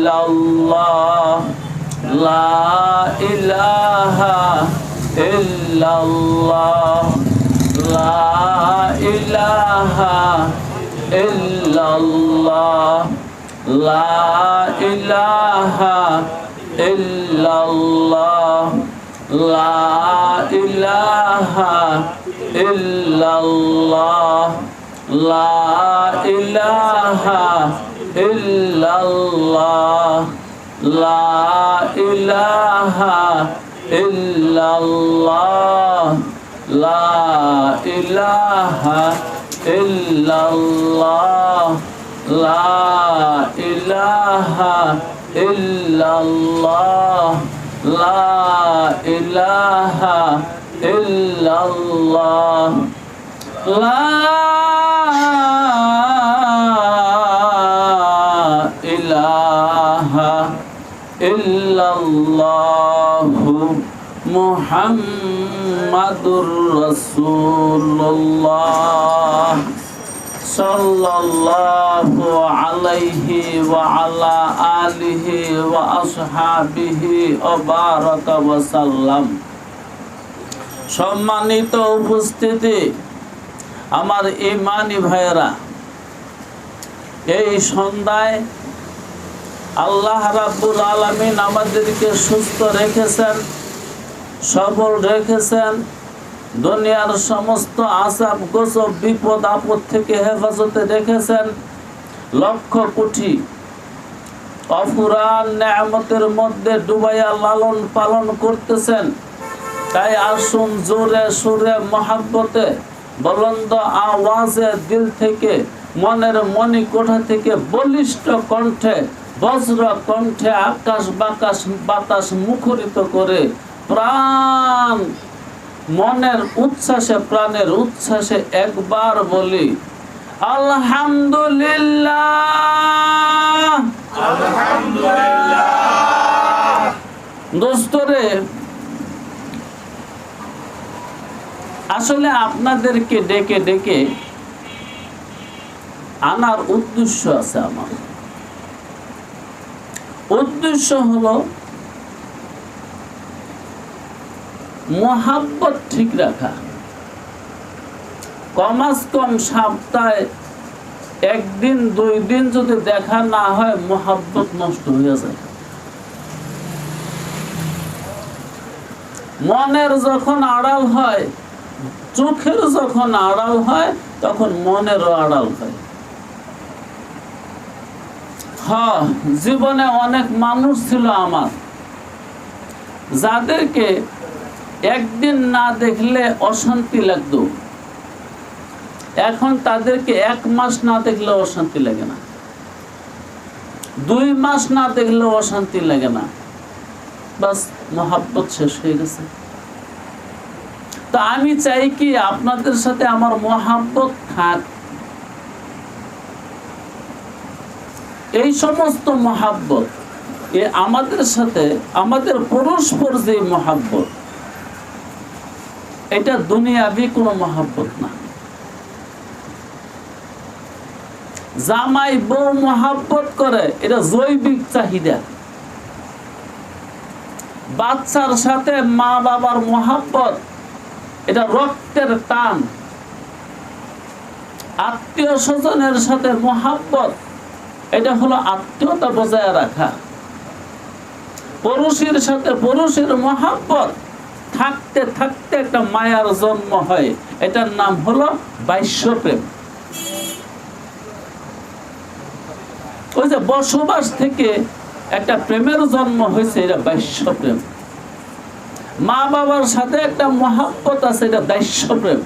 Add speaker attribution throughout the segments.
Speaker 1: ইল্লাল্লাহ লা ইলাহা ইল্লাল্লাহ লা ইলাহা ইল্লাল্লাহ লা ইলাহা ইল্লাল্লাহ লা ইলাহা ইল্লাল্লাহ লা ইলাহা ইল্লাল্লাহ লা ইলাহা ইল্লাল্লাহ লা ইলাহা ইল্লাল্লাহ লা ইলাহা ইল্লাল্লাহ লা ইলাহা ইল্লাল্লাহ লা ইলাহা ইল্লাল্লাহু মুহাম্মাদুর রাসূলুল্লাহ সাল্লাল্লাহু আলাইহি ওয়া আলা আলিহি ওয়া আসহাবিহি ওয়া বারাকা ওয়া সাল্লাম। সম্মানিত উপস্থিতি, আমার ঈমানি ভাইয়েরা, এই সন্ধ্যায় আল্লাহ রাব্বুল আলামিন আমাদেরকে সুস্থ রেখেছেন, সবল রেখেছেন, দুনিয়ার সমস্ত আযাব গজব বিপদ আপদ থেকে হেফাজতে রেখেছেন, লক্ষ কোটি অফুরান নেয়ামতের মধ্যে ডুবাইয়া লালন পালন করতেছেন। তাই আসুন জোরে সুরে মহাব্বতে বুলন্দ আওয়াজে দিল থেকে মনের মণিকোঠা থেকে বলিষ্ঠ কণ্ঠে বজ্র কণ্ঠে আকাশ বাতাস মুখরিত করে প্রাণ মনের উচ্ছ্বাসে প্রাণের উচ্ছ্বাসে একবার বলি আলহামদুলিল্লাহ। আলহামদুলিল্লাহ। দোস্তরে, আসলে আপনাদেরকে ডেকে ডেকে আনার উদ্দেশ্য আছে। আমার উদ্দেশ্য হলো মোহাব্বত ঠিক রাখা। কমাস কম সপ্তাহে একদিন দুই দিন যদি দেখা না হয় মোহাব্বত নষ্ট হয়ে যায়। মনের যখন আড়াল হয়, চোখের যখন আড়াল হয়, তখন মনেরও আড়াল হয়। হ্যাঁ, জীবনে অনেক মানুষ ছিল আমার, যাদেরকে একদিন না দেখলে অশান্তি লাগতো। এখন তাদেরকে এক মাস না দেখলে অশান্তি লাগে না, 2 মাস না দেখলে অশান্তি লাগে না, বাস মোহাব্বত শেষ হয়ে গেছে। তো আমি চাই কি আপনাদের সাথে আমার মোহাব্বত থাক। এই সমস্ত মোহাব্বত আমাদের সাথে আমাদের পরস্পর যে মোহাব্বত, এটা দুনিয়াবি কোনো মোহাব্বত না। জামাই বউ মোহাব্বত করে, এটা জৈবিক চাহিদা। বাচ্চার সাথে মা বাবার মোহাব্বত, এটা রক্তের টান। আত্মীয় স্বজনের সাথে মোহাব্বত, এটা হলো আত্মীয়তা বজায় রাখা। পুরুষের সাথে পুরুষের মোহাব্বত থাকতে থাকতে একটা মায়ার জন্ম হয়, এটার নাম হলো বাইশ্যপ্রেম। ওই যে বসবাস থেকে একটা প্রেমের জন্ম হয়েছে, এটা বাইশ্যপ্রেম। মা বাবার সাথে একটা মোহাব্বত আছে, এটা দাস্যপ্রেম।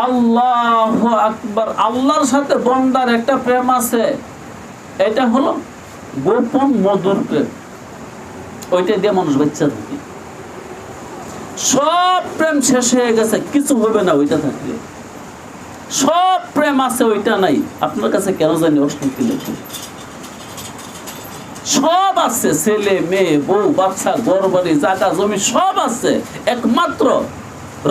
Speaker 1: আল্লাহু আকবার। আল্লাহর সাথে বান্দার একটা প্রেম আছে, এটা হলো গোপন মধুর প্রেম। ওইটা দিয়ে মানুষ বাচ্চা থাকে। সব প্রেম শেষ হয়ে গেছে, কিছু হবে না ওইটা থাকলে। সব প্রেম আছে, ওইটা নাই, আপনার কাছে কেন জানি অশান্তি লাগে। সব আছে, ছেলে মেয়ে বউ বাচ্চা ঘর বাড়ি জায়গা জমি সব আছে, একমাত্র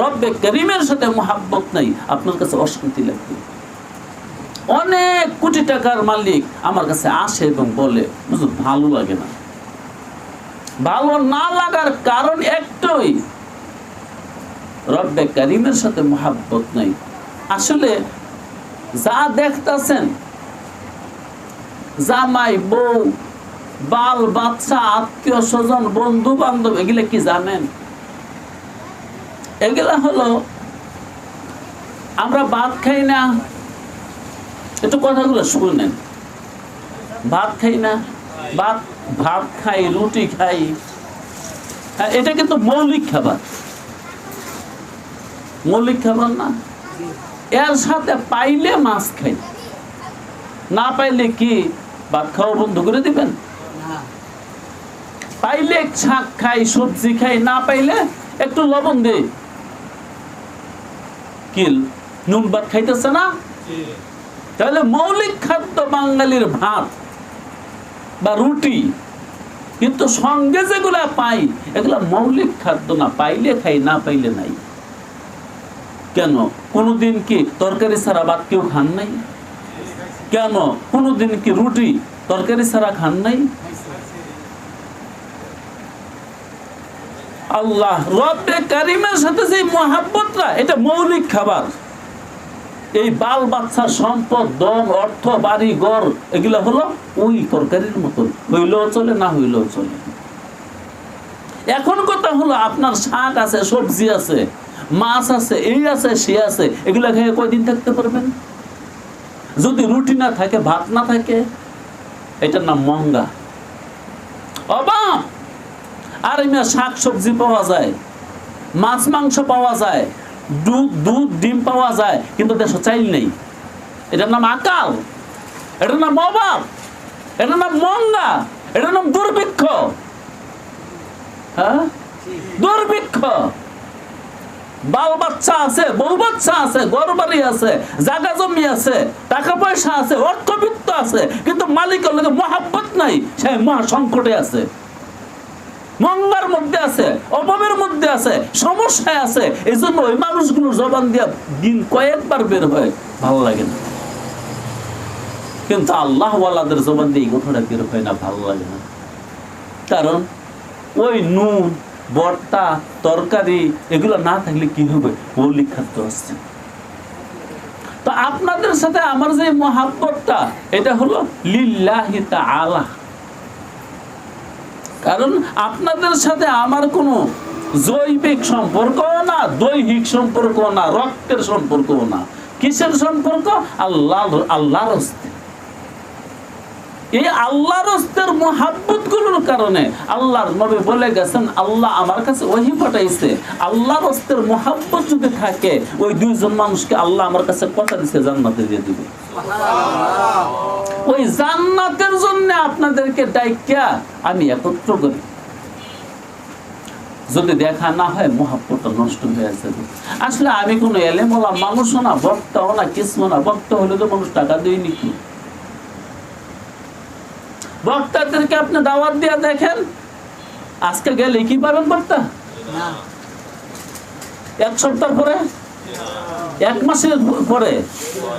Speaker 1: রব্বে করিমের সাথে মোহাব্বত নাই, আপনার কাছে অশান্তি লাগবে। অনেক কোটি টাকার মালিক আমার কাছে আসে এবং বলে বুঝুন ভালো লাগে না। ভালো না লাগার কারণ একটাই, রব্বে কারিমের সাথে মহাব্বত নাই। আসলে যা দেখতেছেন, জামাই বউ বাল বাচ্চা আত্মীয় স্বজন বন্ধু বান্ধব, এগুলা কি জানেন? এগুলা হলো আমরা ভাত খাই না, একটু কথাগুলো শুনেন। ভাত খাই না, ভাত খাই, রুটি খাই, এটা কিন্তু মৌলিক খাবার। মৌলিক খাবার না? এর সাথে পাইলে মাছ খাই, না পাইলে কি ভাত খাওয়া বন্ধ করে দিবেন? পাইলে শাক খাই, সবজি খাই, না পাইলে একটু লবণ দে। কি নুন ভাত খাইতেছে না? তাহলে মৌলিক খাদ্য বাঙালির ভাত বা রুটি, কিন্তু সঙ্গে যেগুলা পাই এগুলা মৌলিক খাদ্য না। পাইলে খাই, না পাইলে নাই। কেন কোনদিন কি তরকারি ছাড়া ভাত কেউ খান নাই? কেন কোনদিন কি রুটি তরকারি ছাড়া খান নাই? আল্লাহ রব্বে কারিমের সাথে যে মহাব্বতটা, এটা মৌলিক খাবার। এই বাল বাচ্চা সম্পদ ধন অর্থ বাড়ি ঘর এগুলা হলো ওই তরকারির মতন, হইলেও চলে না হইলেও চলে। এখন কথা হলো আপনার শাক আছে, সবজি আছে, মাছ আছে, এই আছে সে আছে, এগুলা খেয়ে কয়দিন থাকতে পারবেন? যদি রুটি না থাকে, ভাত না থাকে, এটার নাম মঙ্গা, অভাব। আর এমনি শাক সবজি পাওয়া যায়, মাছ মাংস পাওয়া যায়, দুধ ডিম পাওয়া যায়, কিন্তু দেশে চাইল নেই। এটার নাম আকাল, এটার নাম অভাব, এটার নাম মঙ্গা, এটার নাম দুর্ভিক্ষ। হ্যাঁ, দুর্ভিক্ষ। বাল বাচ্চা আছে, বউ বাচ্চা আছে, ঘর বাড়ি আছে, জায়গা জমি আছে, টাকা পয়সা আছে, অর্থবিত্ত আছে, কিন্তু মালিকের লগে মহাব্বত নাই, সে মহা সংকটে আছে, মঙ্গার মধ্যে আছে, অভাবের মধ্যে আছে, সমস্যায় আছে। এই জন্য ওই মানুষগুলোর জবান দিয়া দিন কয়েকবার বের হয়, ভালো লাগে না। কিন্তু আল্লাহ ওয়ালাদের জবান দিয়ে এই কথাটা বের হয় না, ভালো লাগে না। কারণ ওই নুন ভর্তা তরকারি এগুলো না থাকলে কি হবে? মৌলিক খাদ্য আসছে। তো আপনাদের সাথে আমার যে মহাব্বতটা, এটা হলো লিল্লাহি তাআলা। কারণ আপনাদের সাথে আমার কোনো জৈবিক সম্পর্ক না, দৈহিক সম্পর্ক না, রক্তের সম্পর্ক না। কিসের সম্পর্ক? আল্লাহর হস্তে। এই আল্লাহর হস্তের মহাব্বত গুলোর কারণে আল্লাহর নবী বলে গেছেন, আল্লাহ আমার কাছে ওহী পাঠাইছে। আল্লাহর হস্তের মহাব্বত যদি থাকে, ওই দুইজন মানুষকে আল্লাহ আমার কাছে কথা দিচ্ছে জান্নাতে দিয়ে দিবে। ওই জান্নাতের জন্য আপনাদেরকে ডাইকা আমি একত্র করি। যদি দেখা না হয়, মহাব্বতটা নষ্ট হয়ে যাবে। আসলে আমি কোনো এলেমওয়ালা মানুষও না, বক্তাও না, কিছু না। বক্তা হলে তো মানুষ টাকা দিয়ে নিত। বক্তাদেরকে আপনি দাওয়াত দিয়ে দেখেন, আজকে গেলে কি পাবেন বক্তা? এক সপ্তাহ পরে, এক মাসের পরে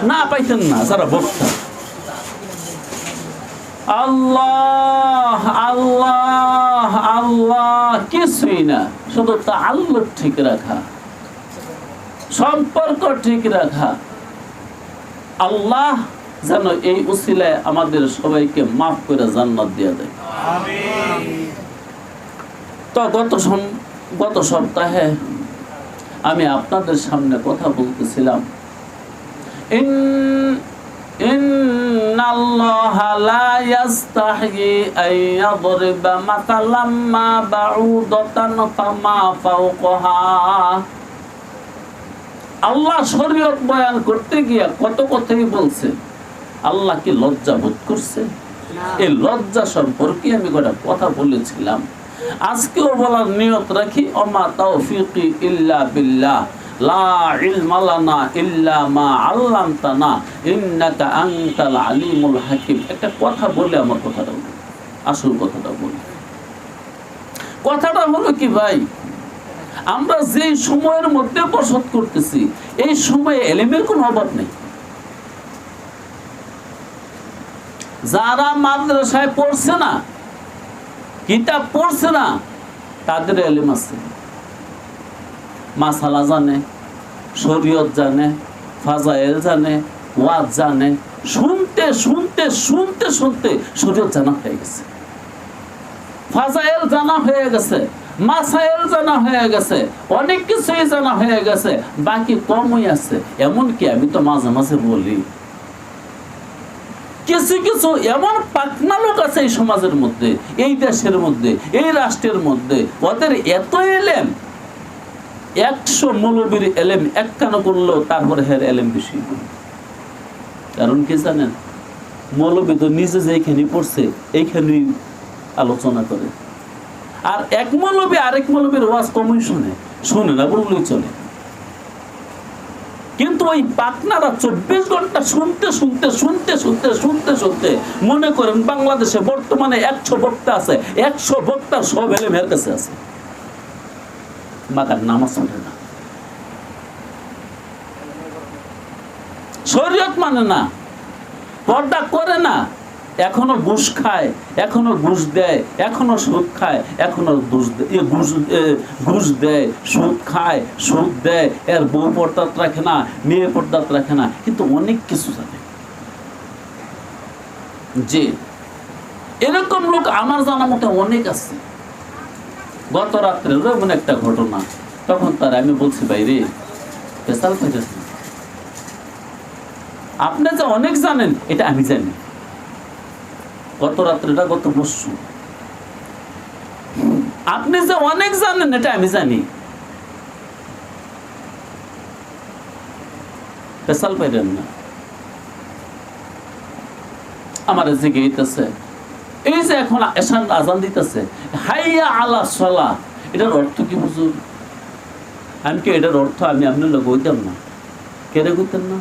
Speaker 1: না পাইতেন না যারা বক্তা। আল্লাহ আল্লাহ আল্লাহ, কিছুই না, শুধু তাআল্লুক ঠিক রাখা, সম্পর্ক ঠিক রাখা। আল্লাহ যেন এই উসিলায় আমাদের সবাইকে মাফ করে জান্নাত দিয়ে দেয়। তো গত সপ্তাহে আমি আপনাদের সামনে কথা বলতেছিলাম, ইন্নাল্লাহা লা ইয়াস্তাহি আন ইয়াদরিবা মাতালাম মা বাউদাতান ফামা ফাওকাহা। আল্লাহ শরীয়ত বয়ান করতে গিয়া কত কথাই বলছে। আল্লাহ কি লজ্জা বোধ করছে? এই লজ্জা সম্পর্কে আমি কথা বলেছিলাম। আজকেও বলার নিয়ত রাখি, ওমা তাওফীকি ইল্লা বিল্লাহ, লা ইলমা লানা ইল্লা মা আল্লামতানা ইন্নাকা আনতাল আলিমুল হাকিম। একটা কথা বলে আমার কথাটা বলি, আসল কথাটা বলি। কথাটা হলো কি ভাই, আমরা যে সময়ের মধ্যে বসত করতেছি, এই সময়ে এলেমের কোনো অভাব নেই। যারা মাদ্রাসায় পড়ছে না, কিতাব পড়ছে না, তাদের এলেম আছে, মাসালা জানে, শরীয়ত জানে, ফাজাইল জানে, ওয়াজ জানে। শুনতে শুনতে শুনতে শুনতে শরীয়ত জানা হয়ে গেছে, ফাজাইল জানা হয়ে গেছে, মাসাইল জানা হয়ে গেছে, অনেক কিছুই জানা হয়ে গেছে, বাকি কমই আছে। এমনকি আমি তো মাঝে মাঝে বলি, কিছু কিছু এমন পাকনা লোক আছে এই সমাজের মধ্যে, এই দেশের মধ্যে, এই রাষ্ট্রের মধ্যে, ওদের এত এলেম, 100 মৌলবীর এলেম এক কান করলেও তারপরে হের এলেম বেশি। কারণ কি জানেন, মৌলবী তো নিজে যেখানে পড়ছে এইখানেই আলোচনা করে, আর এক মৌলবী আরেক মৌলবীর ওয়াজ কমই শুনে না বললেই চলে। কিন্তু ওই পাকনারা 24 ঘন্টা শুনতে শুনতে শুনতে শুনতে শুনতে শুনতে মনে করেন বাংলাদেশে বর্তমানে 100 বক্তা আছে, 100 বক্তার সব এলেম এর কাছে আছে, মাথার নামাজ পড়ে না, শরীয়ত মানে না, পর্দা করে না, এখনো ঘুষ খায়, এখনো ঘুষ দেয়, এখনো সুদ খায়, এখনো ঘুষ দেয়, সুদ খায়, সুদ দেয়, এর বউ পর্দাত রাখে না, মেয়ে পর্দাত রাখে না, কিন্তু অনেক কিছু জানে। যে এরকম লোক আমার জানা মতো অনেক আছে। গত রাত্রের এমন একটা ঘটনা, তখন তার আমি বলছি, বাইরে পেশাল পেয়েছে, আপনি যে অনেক জানেন এটা আমি জানি। গত রাত্রেটা গত পরশু, আপনি যে অনেক জানেন এটা আমি জানি। পেশাল পাইলেন না, আমার জিগে হইতেছে, এই যে এখন এশান আজান দিতেছে, হাইয়া আলা সালাহ, এটার অর্থ কি বুঝুন? আমি কি এটার অর্থ আমি আপনার লোক হইতাম না? কেড়ে হইতেন না?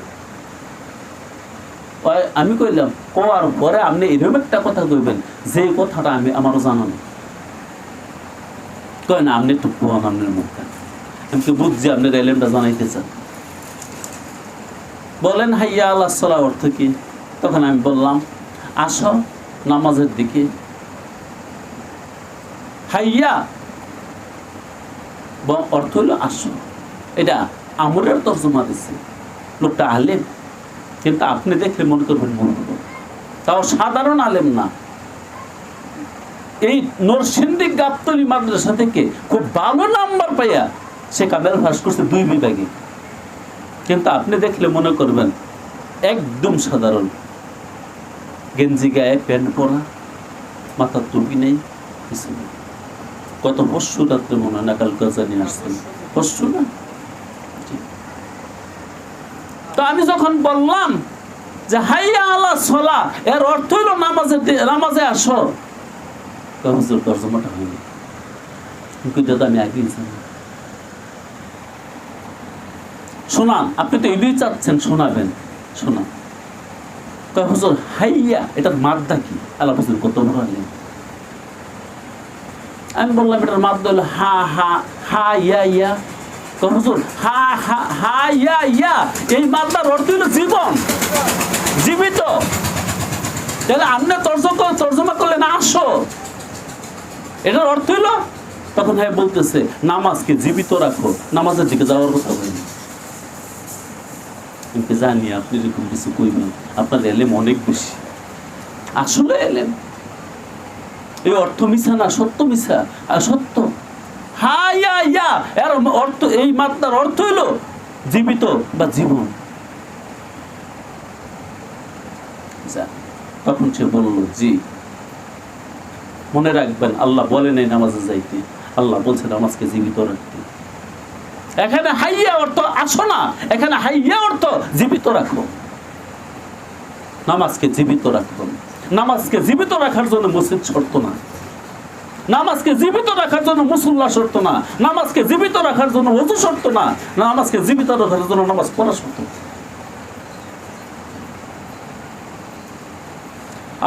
Speaker 1: আমি কইলাম কোয়ার পরে আপনি এরকম একটা কথা কইবেন যে কথাটা আমি আমারও জানা নেই। কয় না, আপনি একটু কোয়ান আপনার মুখটা, আমি তো বুঝছি আপনার এলেমটা জানাইতে চান। বলেন হাইয়া আল্লাহ সালাহ অর্থ কি? তখন আমি বললাম, আসো নামাজের দিকে। হাইয়া অর্থ হইলো আসো, এটা আমরের তর্জমা দিচ্ছে, লোকটা আলেম, কিন্তু আপনি দেখলে মনে করবেন মূর্খ, তাও সাধারণ আলেম না। এই নরসিংদী গাবতলী মাদ্রাসা থেকে খুব ভালো নাম্বার পাইয়া সে কামেল পাস করছে 2 বিভাগে, কিন্তু আপনি দেখলে মনে করবেন একদম সাধারণ, গেঞ্জি গায়ে, প্যান্ট পরা, মাথার টুপি নেই, কিছু নেই। কত পরশু রাত্রে মনে হয় না, কালকে জানিয়ে আসছেন, পরশু না? তো আমি যখন বললাম যে হাইয়া আলা সালাহ এর অর্থ হইল নামাজে আসো, হুজুর তরজমাটা হইল, কিন্তু আমি আগেই জানি। শোনান, আপনি তো এটাই চাচ্ছেন শোনাবেন, শোনান। হুজুর হাইয়া এটার মাদ্দা কি? আল্লাহ হুজুর কত বড় আলেম। আমি বললাম এটার মাদ্দা হলো হা হা হা ইয়া ইয়া। হুজুর হা হা হা ইয়া ইয়া, এই মাদ্দার অর্থ হলো জীবন, জীবিত। তাহলে আপনি তর্জমা করলেন আসো, এটার অর্থ হইল, তখন হ্যাঁ বলতেছে নামাজকে জীবিত রাখো, নামাজের দিকে যাওয়ার কথা বলি। কিন্তু জানি আপনি এরকম কিছু কইবেন, আপনার এলেম অনেক বেশি, আসলে এলেম। এই অর্থ মিছা না, সত্য মিছা, আর সত্য। হা ইয়া ইয়া এর অর্থ, এই মাত্রার অর্থ হইল জীবিত বা জীবন। তখন সে বলল, জি মনে রাখবেন, আল্লাহ বলেন এই নামাজে যাইতে, আল্লাহ বলছে নামাজকে জীবিত রাখতে। এখানে হাইয়া অর্থ আসো না, এখানে হাইয়া অর্থ জীবিত রাখো, নামাজকে জীবিত রাখো। নামাজকে জীবিত রাখার জন্য মসজিদ শর্ত না, নামাজকে জীবিত রাখার জন্য মুসল্লা শর্ত না, নামাজকে জীবিত রাখার জন্য ওযু শর্ত না, নামাজকে জীবিত রাখার জন্য নামাজ পড়া শর্ত।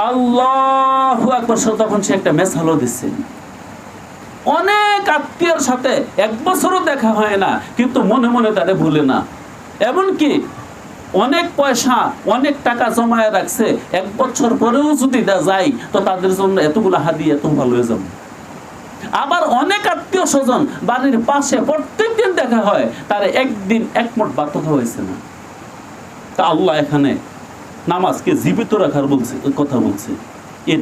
Speaker 1: আল্লাহু আকবার। তখন সে একটা মেসালও দিচ্ছে, অনেক আত্মীয়ের সাথে 1 বছরও দেখা হয় না, কিন্তু মনে মনে তারে ভুলে না। এমনকি অনেক পয়সা অনেক টাকা জমায় রাখছে, 1 বছর পরেও যদি যায় তো তাদের জন্য এতগুলো হাদিয়া এত ভালো হয়ে যাবে। আবার অনেক আত্মীয় স্বজন বাড়ির পাশে প্রত্যেকদিন দেখা হয়, তার একদিন এক মুঠ ভাত হয়েছে না। তা আল্লাহ এখানে নামাজকে জীবিত রাখার কথা বলছে, এই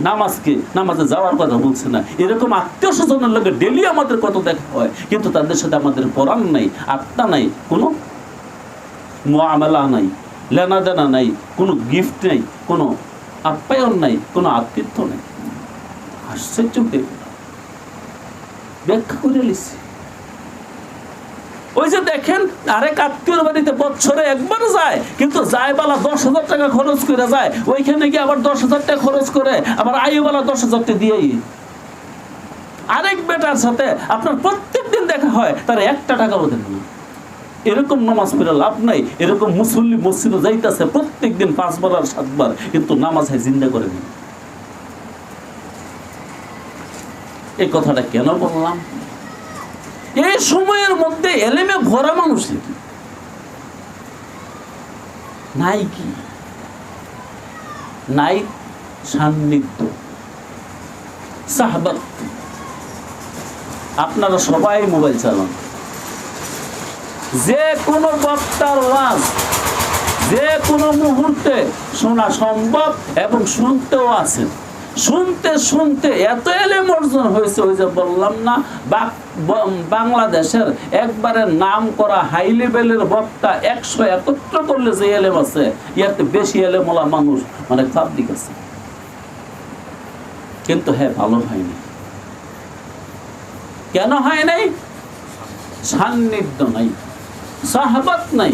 Speaker 1: নামাজে যাওয়ার কথা বলছে না। এরকম আত্মীয় স্বজনের লোকে ডেলি আমাদের কত দেখা হয়, কিন্তু তাদের সাথে আমাদের পরাণ নাই, আত্মা নাই, কোনো মুআমালা নাই, লেনা দেনা নাই, কোনো গিফট নাই, কোনো আপ্যায়ন নাই, কোনো আতিথ্য নেই। আশ্চর্য ব্যাখ্যা করে লিখছি। ওই যে দেখেন আরেক আত্মীয়র বাড়িতে বছরে একবার যায়, কিন্তু যায় বালা 10,000 টাকা খরচ করে যায়, ওইখানে গিয়ে আবার 10,000 টাকা খরচ করে, আবার আইবালা 10,000 টাকা দিয়েই। আরেক বেটার সাথে আপনার প্রত্যেক দিন দেখা হয়, তার 1 টাকাও দেন না। এরকম নামাজ পড়ে লাভ নাই। এরকম মুসল্লি মসজিদে যাইতেছে প্রত্যেক দিন 5 বার আর 7 বার, কিন্তু নামাজ জিন্দা করে দিন। এই কথাটা কেন বললাম? এই সময়ের মধ্যে এলেমে ভরা মানুষ নাই, কি নাই? সান্নিধ্য, সাহবাত। আপনারা সবাই মোবাইল চালান, যে কোনো বক্তার ওয়াজ যে কোনো মুহূর্তে শোনা সম্ভব এবং শুনতেও আছেন। শুনতে শুনতে এত এলেম অর্জন হয়েছে, ওই যে বললাম না, বাংলাদেশের একবারে নাম করা হাই লেভেলের বক্তা 100 একত্র করলে যে এলেম আছে, ইয়াতে বেশি এলেমওয়ালা মানুষ মানে পাবলিক আছে। কিন্তু হ্যাঁ, ভালো হয়নি। কেন হয় নাই? সান্নিধ্য নাই, সাহাবাত নাই।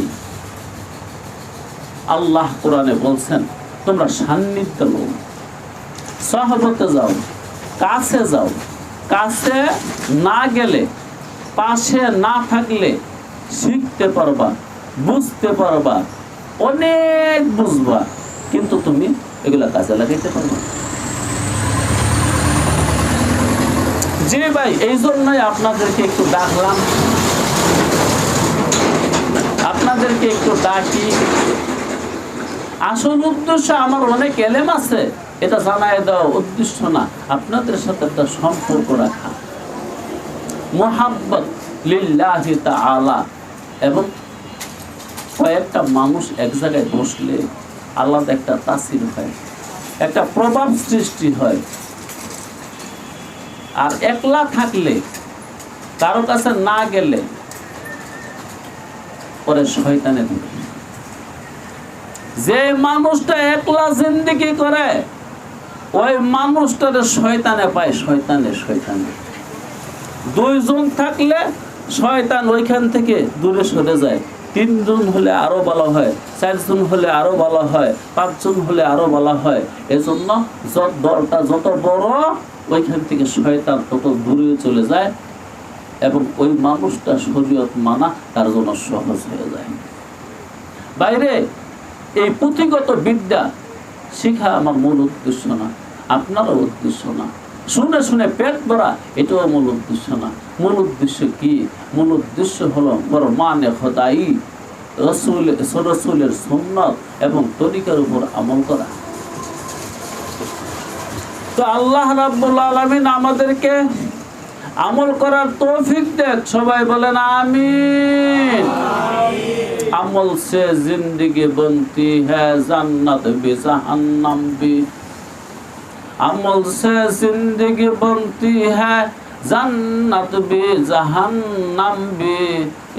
Speaker 1: আল্লাহ কোরআনে বলছেন তোমরা সান্নিধ্য নাও, সাহাবতে যাও, কাছে যাও। কাছে না গেলে, পাশে না থাকলে শিখতে পারবা, বুঝতে পারবা, অনেক বুঝবা, কিন্তু তুমি এগুলা কাজে লাগাইতে পারবা। জি ভাই, এই জন্যই আপনাদেরকে একটু ডাকলাম, আপনাদেরকে একটু ডাকি। আসল উদ্দেশ্য আমার অনেক এলেম আছে, এটা জানাই দেওয়া উদ্দেশ্য না, আপনাদের সাথে একটা সম্পর্ক রাখা, মুহাব্বত লিল্লাহি তাআলা। এবং কয়েকটা মানুষ এক জায়গায় বসলে আলাদা একটা তাসির হয়, একটা প্রভাব সৃষ্টি হয়। আর একলা থাকলে, কারো কাছে না গেলে পরে শয়তানে ধরে। যে মানুষটা একলা জিন্দেগি করে ওই মানুষটার শয়তানে পায়, শয়তানে। 2 জন থাকলে শয়তান ওইখান থেকে দূরে সরে যায়, 3 জন হলে আরো ভালো হয়, 4 জন হলে আরো ভালো হয়, 5 জন হলে আরো ভালো হয়। এজন্য দলটা যত বড়, ওইখান থেকে শয়তান তত দূরে চলে যায় এবং ওই মানুষটা শরীয়ত মানা তার জন্য সহজ হয়ে যায়। বাইরে এই পুঁথিগত বিদ্যা শিখা আমার মূল উদ্দেশ্য না, আপনারও উদ্দেশ্য না। শুনে শুনে পেট ভরা এটাও মূল উদ্দেশ্য না। মূল উদ্দেশ্য কি? মূল উদ্দেশ্য হলো বড় মানে খোদাই, রসুলের সুন্নাত এবং তরিকার উপর আমল করা। তো আল্লাহ রাব্বুল আলামিন আমাদেরকে আমল করার তৌফিক দেন। সবাই বলেন আমিন। अमल से जिंदगी बनती है जन्नत भी जहन्नम भी। अमल से जिंदगी बनती है जन्नत भी जहन्नम भी।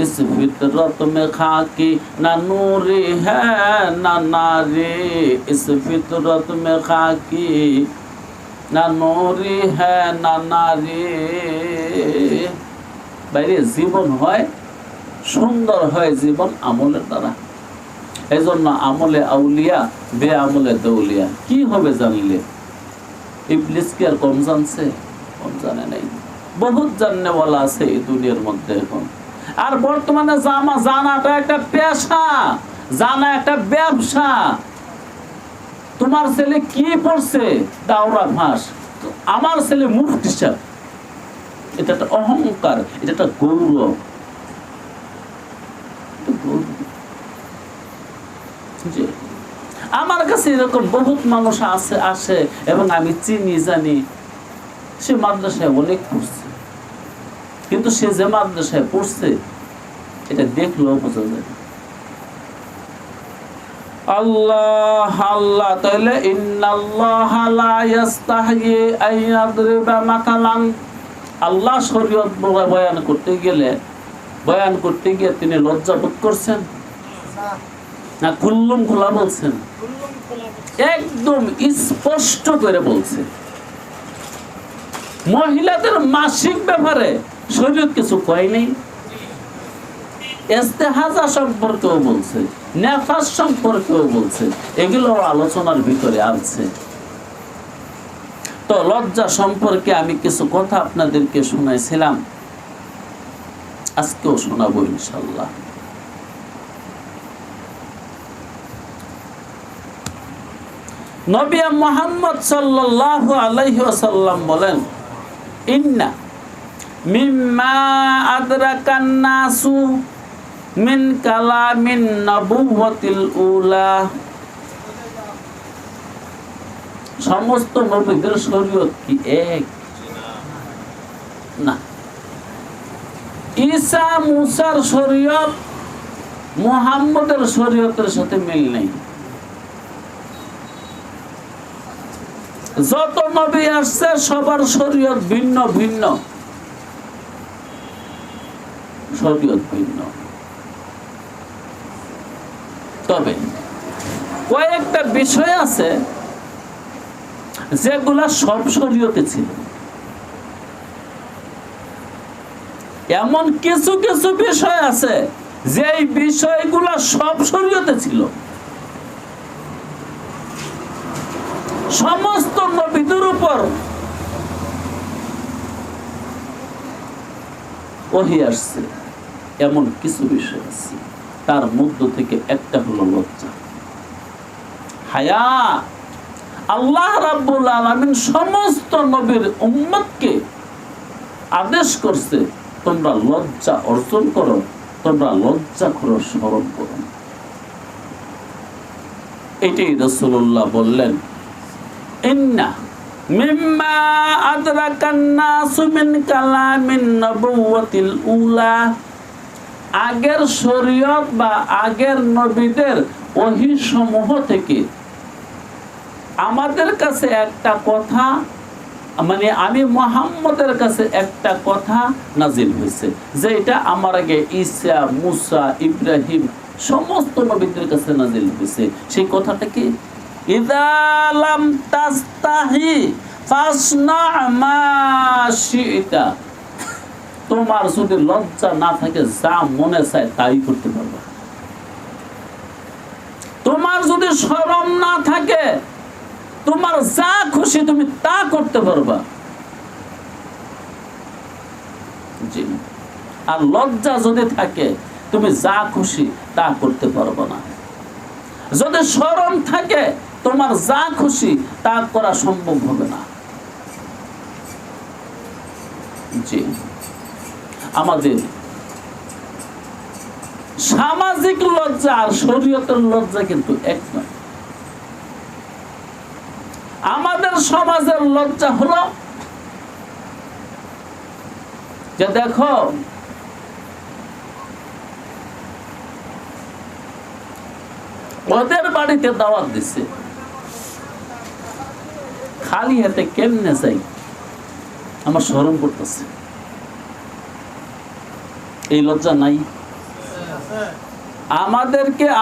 Speaker 1: इस फितरत में खाकी न नूरी है न नारी। इस फितरत में खाकी न नूरी है न नारी। বাইরে জীবন হয় সুন্দর হয় জীবন আমলের দ্বারা। এই জন্য আমলে আউলিয়া বে আমলে দৌলিয়া। কি হবে জানলে? ইবলিস কি আর কম জানছে? কম জানে নাই। বহুত জাননেওয়ালা আছে এই দুনিয়ার মধ্যে এখন। আর বর্তমানে জানাটা একটা পেশা, জানা একটা ব্যবসা। তোমার ছেলে কি পড়ছে? দাওরা ফাঁস। আমার ছেলে মুফতি সাহেব। এটা একটা অহংকার, এটা একটা গৌরব। কাছে এরকম বহুত মানুষ আসে এবং আমি চিনি জানি, সে মাদ্রাসায় অনেক পড়ছে, কিন্তু সে যে মাদ্রাসায় পড়ছে এটা দেখলেও বোঝা যায়। আল্লাহ আল্লাহ, তাহলে ইন্নাল্লাহা লা ইস্তাহয়ি আন ইয়াদরিবা মাতালান, আল্লাহ শরীয়ত বয়ান করতে গিয়ে তিনি লজ্জা বোধ করছেন না? কুল্লুম খোলা বলছেন, একদম স্পষ্ট করে বলছে। মহিলাদের মাসিক ব্যাপারে শরীয়ত কিছু কয় নেই, ইস্তেহাজা সম্পর্কেও বলছে, নেফাস সম্পর্কেও বলছে, এগুলো আলোচনার ভিতরে আছে। তো লজ্জা সম্পর্কে আমি কিছু কথা আপনাদেরকে শোনাইছিলাম, আজকেও শোনাবো ইনশাআল্লাহ। নবী মুহাম্মদ সাল্লাল্লাহু আলাইহি ওয়াসাল্লাম বলেন, ইন্না মিম্মা আদরাকান নাসু মিন কালামিন নবুওয়াতিল উলা, সমস্ত নবীদের শরীয়ত কি এক? না। ঈসা মুসার শরীয়ত মুহাম্মদের শরীয়তের সাথে মিল নেই। যত নবী আসছে সবার শরীয়ত ভিন্ন ভিন্ন, শরীয়ত ভিন্ন। তবে কয়েকটা বিষয় আছে যেগুলা সব শরীয়তে ছিল, এমন কিছু কিছু বিষয় আছে যে বিষয়গুলা সব শরীয়তে ছিল। সমস্ত নবীদের উপর ওহী আসছে, এমন কিছু বিষয় আছে, তার মধ্য থেকে একটা হলো লজ্জা, হায়া। আল্লাহ রাব্বুল আলামিন সমস্ত নবীর উম্মতকে আদেশ করছে, তোমরা লজ্জা অর্জন করো, তোমরা লজ্জা করো, স্মরণ করো। এটাই রাসূলুল্লাহ বললেন, ইন্না মিম্মা আদরাকান নাসু মিন কালামিন নবুওয়াতিল উলা, আগের শরীয়ত বা আগের নবীদের ওহী সমূহ থেকে আমাদের কাছে একটা কথা, মানে আমি মুহাম্মদের কাছে একটা কথা নাজিল হয়েছে, যে এটা আমার আগে ঈসা, মুসা, ইব্রাহিম সমস্ত নবীদের কাছে নাজিল হয়েছে। সেই কথাটা কি? ইযা লাম তাস্তাহি ফাসনা মা শি'তা, তোমার যদি লজ্জা না থাকে যা মনে চায় তাই করতে পারবা। তোমার যদি শরম না থাকে তোমার যা খুশি তুমি তা করতে পারবা। জি। আর লজ্জা যদি থাকে তুমি যা খুশি তা করতে পারবা না। যদি শরম থাকে তোমার যা খুশি তা করা সম্ভব হবে না। জি। আমাদের সামাজিক লজ্জা আর শরীয়তের লজ্জা কিন্তু এক নয়। আমাদের সমাজের লজ্জা হলো যে দেখো ওদের বাড়িতে দাওয়াত দিচ্ছে, খালি হাতে কেমনে যাই, আমার শরম করতেছে। এই লজ্জা নাই?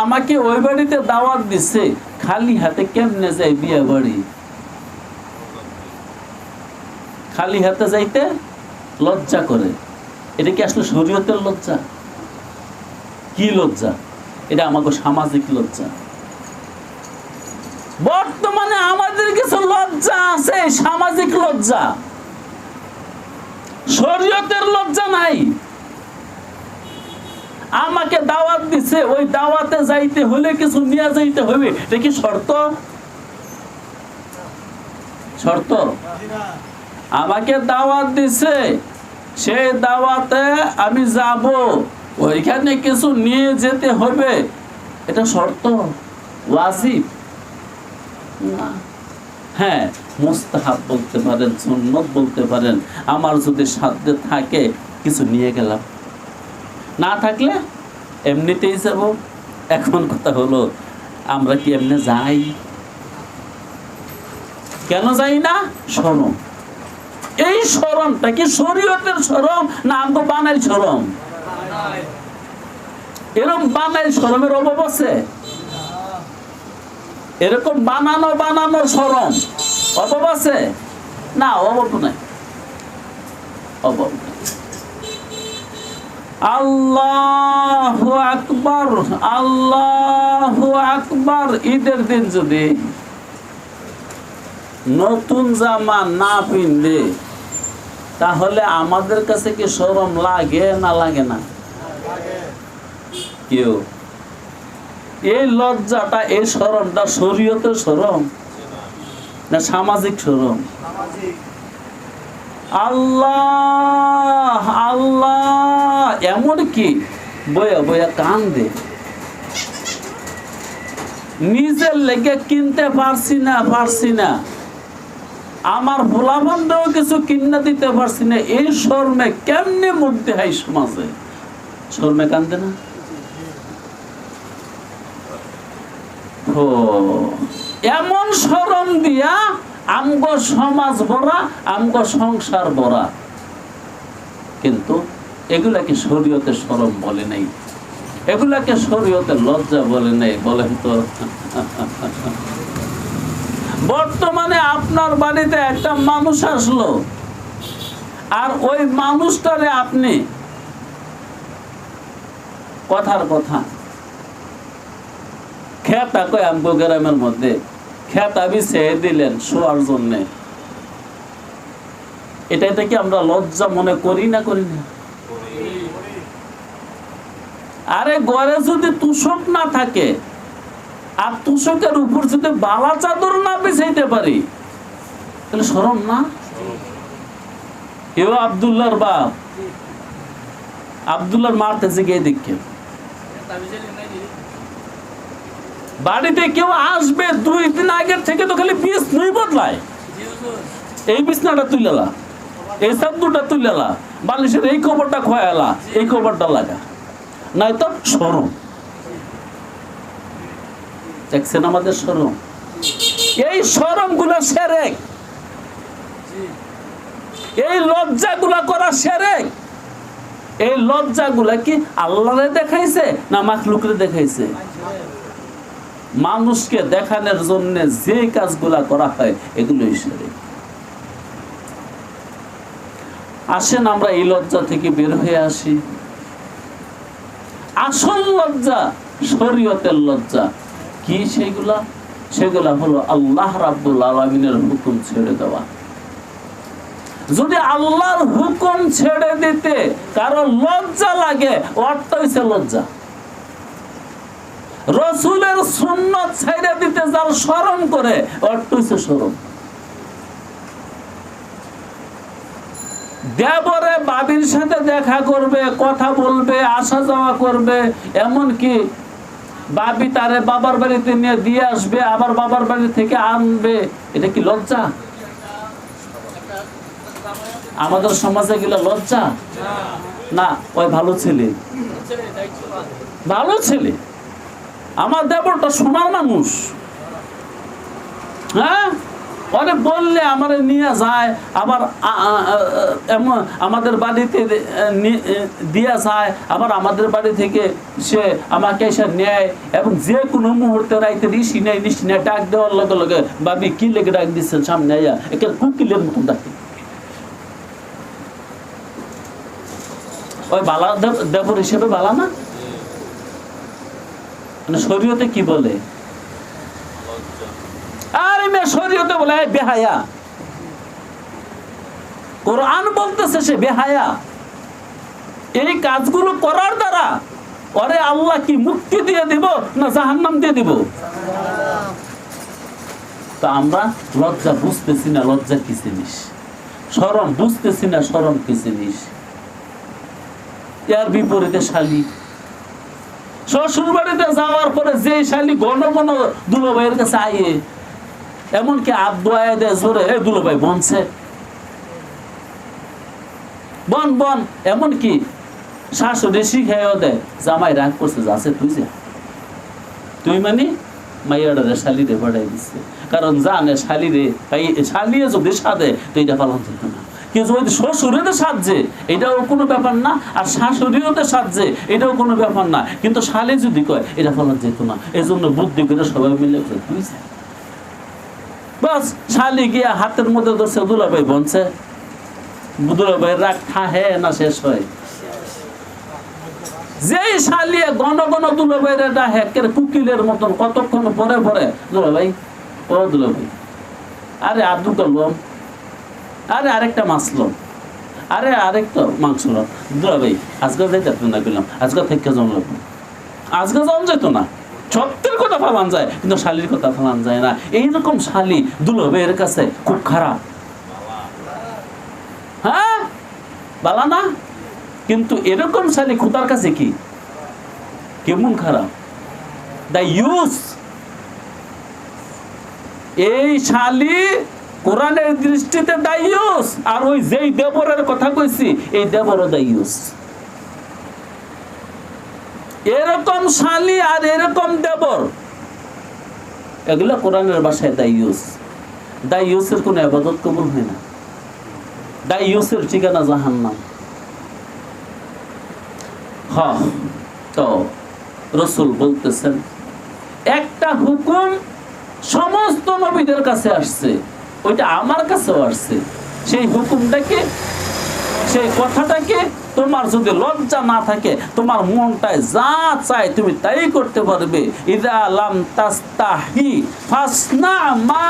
Speaker 1: আমাকে ওই বাড়িতে দাওয়াত দিচ্ছে, খালি হাতে কেমনে যাই বিয়ে বাড়ি, খালি হাতে যাইতে লজ্জা করে। এটা কি আসলে শরীয়তের লজ্জা? কি লজ্জা? এটা আমাকে সামাজিক লজ্জা। বর্তমানে আমাদের কিছু লজ্জা আছে, সামাজিক লজ্জা, শরীয়তের লজ্জা নাই। আমাকে দাওয়াত দিছে, ওই দাওয়াতে যাইতে হলে কিছু নিয়ে যাইতে হবে, এটা কি শর্ত? শর্ত? আমাকে দাওয়াত দিছে, সেই দাওয়াতে আমি যাব, ওইখানে কিছু নিয়ে যেতে হবে, এটা শর্ত, ওয়াজিব? না। হ্যাঁ, মুস্তাহাব বলতে পারেন, সুন্নত বলতে পারেন, আমার যদি সাধ্যে থাকে কিছু নিয়ে গেলাম, না থাকলে এমনিতেই যাব। এখন কথা হলো, আমরা কি এমনি যাই? কেন যাই না? শরম। এই শরমটা কি শরীয়তের শরম না আমগো বানাই শরম? এরকম বানাই শরমের অভাব আছে? এরকম বানানোর শরম অভাব আছে? না, অভাব নাই, অভাব নাই। আল্লাহু আকবার, আল্লাহু আকবার। ঈদের দিন যদি নতুন জামা না পিনলে তাহলে আমাদের কাছে কি শরম লাগে না লাগে না? কেউ এই লজ্জাটা, এই শরমটা শরীয়তের শরম না সামাজিক শরম? আল্লাহ আল্লাহ, এমন কি বয়া বয়া কান্দে, নিজের লেগে কিনতে পারছি না, আমার ভোলাবন্ধেও কিছু কিনা দিতে পারছি না, এই শর্মে কেমনে মুক্তি হয় সমাজে? শর্মে কান্দে না? ও এমন শরম দিয়া আমগো সমাজ ভরা, আমগো সংসার ভরা, কিন্তু এগুলাকে শরীয়তে শরম বলে নাই, এগুলাকে শরীয়তে লজ্জা বলে নাই। বলেন তো, বর্তমানে আপনার বাড়িতে একটা মানুষ আসলো, আর ওই মানুষটারে আপনি কথার কথা খেতা কয়, আমগো গ্রামের মধ্যে খেতা বিছিয়ে দিলেন শোয়ার জন্য, এটা কি আমরা লজ্জা মনে করি না করি না? আরে ঘরে যদি তুষক না থাকে আর তুষকের উপর যদি বালা চাদর না বিছাইতে পারি তাহলে শরম না? কেউ আব্দুল্লাহর বাপ, আব্দুল্লাহর মারতেছে গিয়ে দেখে, বাড়িতে কেউ আসবে 2 দিন আগের থেকে তো খালি বিছনাই বদলায়, এই বিছনাটা তুলেলা, এই চাদরটা তুলেলা, বালিশের এই কভারটা খোয়ালা, এই কভারটা লাগা, নাই তো শরম। দেখছেন আমাদের শরম? এই শরম গুলা শিরক, এই লজ্জা গুলা করা শিরক। এই লজ্জা গুলা কি আল্লাহরে দেখাইছে না মাখলুকরে দেখাইছে? মানুষকে দেখানোর জন্য যে কাজগুলা করা হয় এগুলোই শিরক। আসেন আমরা এই লজ্জা থেকে বের হয়ে আসি। আসল লজ্জা শরীয়তের লজ্জা কি? সেগুলা হলো আল্লাহ রাব্বুল আলামিনের হুকুম ছেড়ে দেওয়া। যদি আল্লাহর হুকুম ছেড়ে দিতে কারো লজ্জা লাগে, অর্থ হইছে লজ্জা। রাসূলের সুন্নাত ছেড়ে দিতে যার শরম করে, অর্থ হইছে শরম। দেবরে বাবির সাথে দেখা করবে, কথা বলবে, আসা যাওয়া করবে, এমনকি বাবি তারে বাবার বাড়িতে নিয়ে দিয়ে আসবে, আবার বাবার বাড়ি থেকে আনবে, এটা কি লজ্জা? আমাদের সমাজে গেলে লজ্জা না। ওই ভালো ছেলে, ভালো ছেলে, আমার দেবরটা সোনার মানুষ, হ্যাঁ, ওরে বললে আমারে নিয়ে যায়, আবার আমাদের বাড়িতে দিয়ে যায়, আবার আমাদের বাড়ি থেকে সে আমাকে এসে নেয়, এবং যে কোনো মুহূর্তে রাইতে ঋষি নেয়, নিশি নেয়, ডাক দেওয়ার লগে লগে, বাবি কি লেগে ডাক দিচ্ছেন সামনে আইয়া, একে কুকিলের মতন ডাকে। ওই বালা দেবর হিসেবে বালা না? শরীয়তে কি বলে? আরে মেয়ে শরীয়তে বলে বেহায়া, কোরআন বলতেছে সে বেহায়া। এই কাজগুলো করার দ্বারা ওরে আল্লাহ কি মুক্তি দিয়ে দিব না জাহান্নাম দিয়ে দিব? তো আমরা লজ্জা বুঝতেছি না লজ্জা কি জিনিস, শরম বুঝতেছি না শরম কি জিনিস। এর বিপরীতে শালী, শ্বশুর বাড়িতে যাওয়ার পরে যে শালী ঘন ঘন দুলাভাইয়ের কাছে আয়ে, এমনকি আব্দুয়ায় দেয় জোরে, এই দুলো ভাই বনছে, বন বন। এমনকি শাশুড়ি শিখাইও দেয়, জামাই রাগ করছে, যাচ্ছে তুই যা, তুই মানে মাইয়াডারে শালিরে পাঠাই দিচ্ছে, কারণ জানে শালিরে শালিয়ে যদি সাধে তো এটা পালন যেত না। কিন্তু যদি শ্বশুরেতে সাজছে এটাও কোনো ব্যাপার না, আর শাশুড়িওতে সাজছে এটাও কোনো ব্যাপার না, কিন্তু শালি যদি কয় এটা পালন যেত না। এই জন্য বুদ্ধি করে সবাই মিলে তুই যা, বাস শালি গিয়া হাতের মধ্যে ধরছে, দুলাভাই বনছে, দুলাভাই রাগ ঠাহে না শেষ হয়। যেই শালিয়ে ঘন ঘন দুলাভাইরে ডাহে কুকিলের মতন, কতক্ষণ পরে পরে দুলাভাই, ও দুলাভাই, আরে আর দুটো লোম, আরে আরেকটা মাছ লোম, আরে আরেকটা মাংস লোম, দুলাভাই আজকে যাইতে না পেলাম, আজকে থেকে জম লাগবে, আজকে জম যেত না। সত্যের কথা ফালান যায় কিন্তু শালির কথা ফালান যায় না। এইরকম শালি দুলাভাইয়ের কাছে খুব খারাপ, হ্যাঁ বালা না, কিন্তু এরকম শালি খোদার কাছে কি কেমন খারাপ। দা ইউজ, এই শালি কোরআনের দৃষ্টিতে দা ইউজ, আর ওই যেই দেবরের কথা কইছি এই দেবরও দা ইউজ। এরকম শালি আর এরকম দেবর, এগুলো কোরআনের ভাষায় দা ইউজ। দা ইউজের কোনো ইবাদত কবুল হয় না, দা ইউজের ঠিকানা জাহান্নাম। হ্যাঁ, তো রাসূল বলতেছেন একটা হুকুম সমস্ত নবীদের কাছে আসছে, ওইটা আমার কাছেও আসছে। সেই হুকুমটাকে, সেই কথাটাকে তোমার যদি লজ্জা না থাকে, তোমার মনটায় যা চায় তুমি তাই করতে পারবে। ইযা লাম তাস্তাহি ফাসনা মা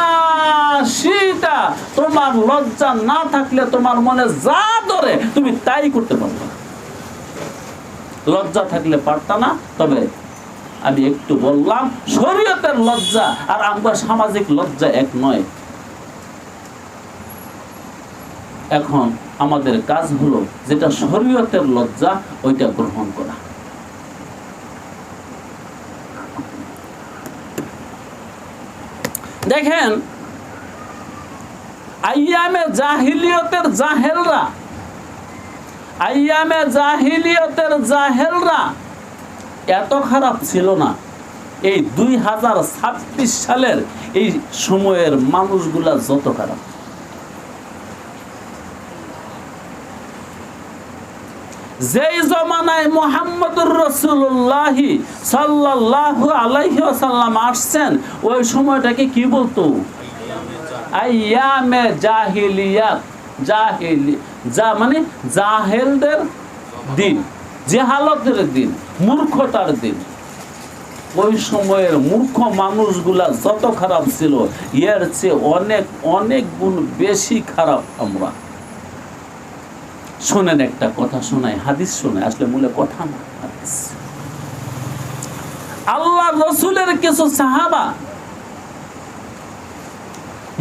Speaker 1: শিতা, তোমার লজ্জা না থাকলে তোমার মনে যা ধরে তুমি তাই করতে পারবে। লজ্জা থাকলে পারতা না। তবে আমি একটু বললাম, শরীয়তের লজ্জা আর আমরা সামাজিক লজ্জা এক নয়। এখন আমাদের কাজ হলো যেটা শরীয়তের লজ্জা ওইটা গ্রহণ করা। দেখেন, আইয়ামে জাহিলিয়তের জাহেলরা, আইয়ামে জাহিলিয়তের জাহেলরা এত খারাপ ছিল না। এই 2026 সালের এই সময়ের মানুষগুলা যত খারাপ। যেই জমানায় মুহাম্মদুর রাসূলুল্লাহ সাল্লাল্লাহু আলাইহি ওয়াসাল্লাম আসছেন, ওই সময়টাকে কি বলতো? আইয়ামে জাহিলিয়াত। জাহিলি যা মানে জাহেলদের দিন, জেহালতের দিন, মূর্খতার দিন। ওই সময়ের মূর্খ মানুষগুলা যত খারাপ ছিল, এর চেয়ে অনেক অনেক গুণ বেশি খারাপ আমরা। শোনেন, একটা কথা শোনাই, হাদিস শোনাই, আসলে মূলে কথা না হাদিস। আল্লাহ রসুলের কিছু সাহাবা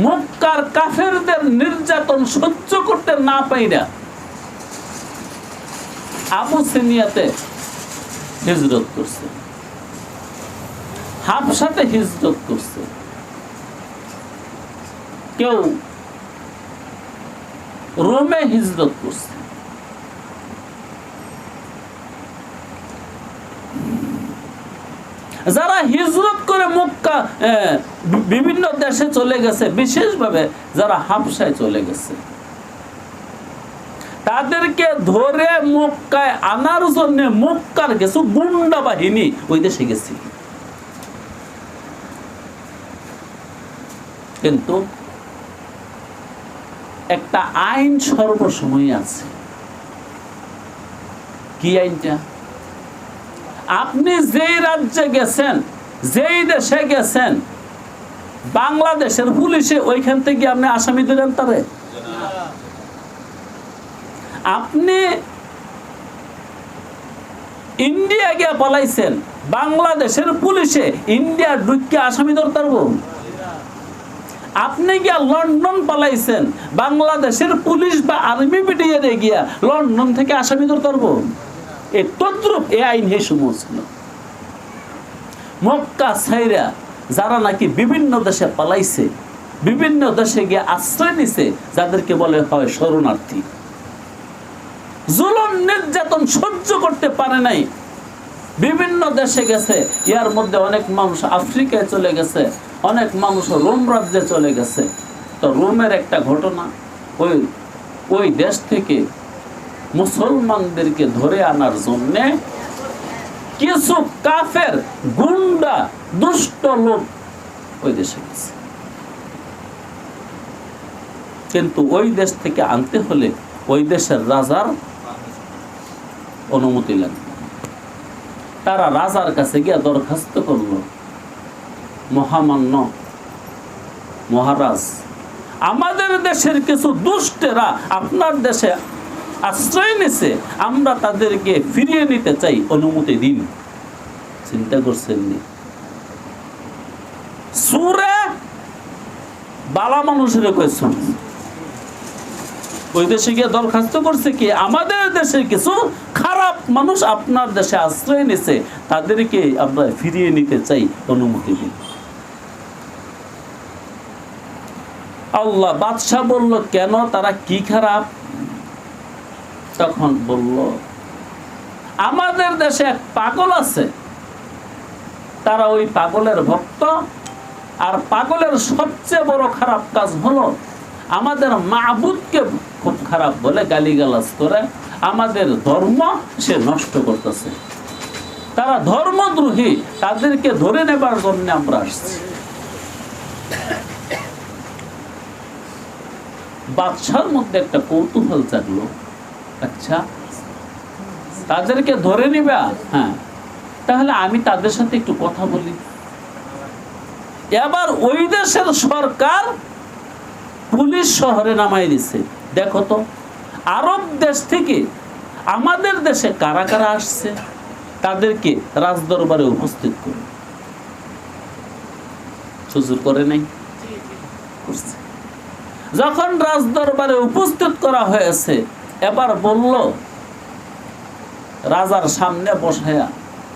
Speaker 1: মক্কার কাফেরদের নির্যাতন সহ্য করতে না পাইরা আবুসিনিয়াতে হিজরত করছে, হাবশাতে হিজরত করছে, কেউ রোমে হিজরত করছে। যারা হিজরত করে মক্কা বিভিন্ন দেশে চলে গেছে, বিশেষভাবে যারা হাবশায় চলে গেছে, তাদেরকে ধরে মক্কায় আনার জন্য মক্কার কিছু গুন্ডা বাহিনী ওই দেশে গেছে। কিন্তু একটা আইন সর্বসময় আছে। কি আইনটা? আপনি যেই রাজ্যে গেছেন, যেই দেশে গেছেন, বাংলাদেশের পুলিশে ওইখান থেকে আপনি আসামি দিলেন তারে। আপনি ইন্ডিয়া গিয়ে পালাইছেন, বাংলাদেশের পুলিশে ইন্ডিয়া ঢুকে আসামি ধরতে পারবো? আপনি গিয়া লন্ডন পালাইছেন, বাংলাদেশের পুলিশ বা আর্মি পিটিয়ে গিয়া লন্ডন থেকে আসামি ধরতে পারবো? এই তদ্রুপ এই আইন এই সময় ছিল। মক্কা ছাইরা যারা নাকি বিভিন্ন দেশে পালাইছে, বিভিন্ন দেশে গিয়ে আশ্রয় নিছে, যাদেরকে বলে হয় শরণার্থী। জুলুম নির্যাতন সহ্য করতে পারে নাই, বিভিন্ন দেশে গেছে। ইয়ার মধ্যে অনেক মানুষ আফ্রিকায় চলে গেছে, অনেক মানুষ রোম রাজ্যে চলে গেছে। তো রোমের একটা ঘটনা, ওই দেশ থেকে মুসলমানদেরকে ধরে আনার জন্য কিছু কাফের গুন্ডা দুষ্ট লোক ওই দেশে গেছে। কিন্তু ওই দেশ থেকে আনতে হলে ওই দেশের রাজার অনুমতি লাগবে। তারা রাজার কাছে গিয়ে দরখাস্ত করলো, মহামান্য মহারাজ, আমাদের দেশের কিছু দুষ্টেরা আপনার দেশে আশ্রয় নিছে, আমরা তাদেরকে ফিরিয়ে নিতে চাই, অনুমতি দিন। চিন্তা করছেন নি? সুরে বালা মানুষের কয়েছে, ওই দেশে গিয়ে দরখাস্ত করছে কি, আমাদের দেশের কিছু খারাপ মানুষ আপনার দেশে আশ্রয় নিছে, তাদেরকে আমরা ফিরিয়ে নিতে চাই, অনুমতি দিন। আল্লাহ বাদশাহ বলল, কেন, তারা কি খারাপ? তখন বলল, আমাদের দেশে এক পাগল আছে, তারা ওই পাগলের ভক্ত, আর পাগলের সবচেয়ে বড় খারাপ কাজ হলো আমাদের মাবুদকে খুব খারাপ বলে গালিগালাজ করে, আমাদের ধর্ম সে নষ্ট করতেছে। তারা ধর্মদ্রোহী, তাদেরকে ধরে নেবার জন্য আমরা আসছি। বাদশার মধ্যে একটা কৌতূহল জাগলো, আচ্ছা তাদেরকে ধরে নিবা, হ্যাঁ তাহলে আমি তাদের সাথে একটু কথা বলি। এবার ওই দেশের সরকার পুলিশ শহরে নামাই দিছে, দেখো তো আরব দেশ থেকে আমাদের দেশে কারা কারা আসছে, তাদেরকে রাজদরবারে উপস্থিত করে। সুজুর করে নাই? করছে। যখন রাজদরবারে উপস্থিত করা হয়েছে, এবার বলল রাজার সামনে বসায়া,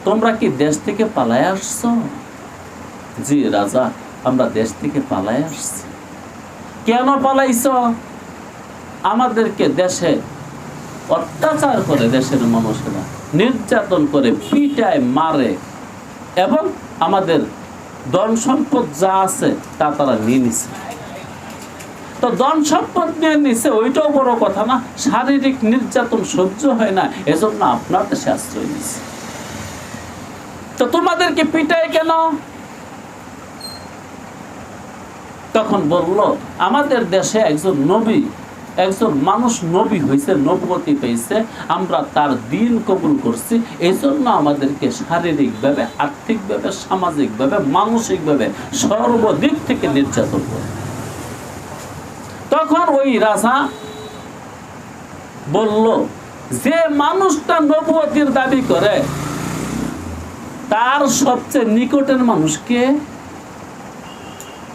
Speaker 1: তোমরা কি দেশ থেকে পালায় আসছো? জি রাজা, আমরা দেশ থেকে পালায় আসছি। কেন পালাইছ? আমাদেরকে দেশে অত্যাচার করে, দেশের মানুষেরা নির্যাতন করে, পিটায়, মারে, এবং আমাদের ধন সম্পদ যা আছে তা তারা নিয়ে নিছে। তো ধন সম্পদ নিয়ে নিছে, ওইটাও বড় কথা না, শারীরিক নির্যাতন সহ্য হয় না, এজন্য আপনার দেশে আশ্রয় নিছে। তো তোমাদেরকে পিটায় কেন? তখন বলল, আমাদের দেশে একজন নবী, একজন মানুষ নবী হয়েছে, নবুয়তি পেয়েছে, আমরা তার দিন কবুল করছি, এই জন্য আমাদেরকে শারীরিকভাবে, আর্থিকভাবে, সামাজিকভাবে, মানসিকভাবে সর্বদিক থেকে নির্যাতন করে। তখন ওই রাজা বলল, যে মানুষটা নবুয়তির দাবি করে তার সবচেয়ে নিকটের মানুষকে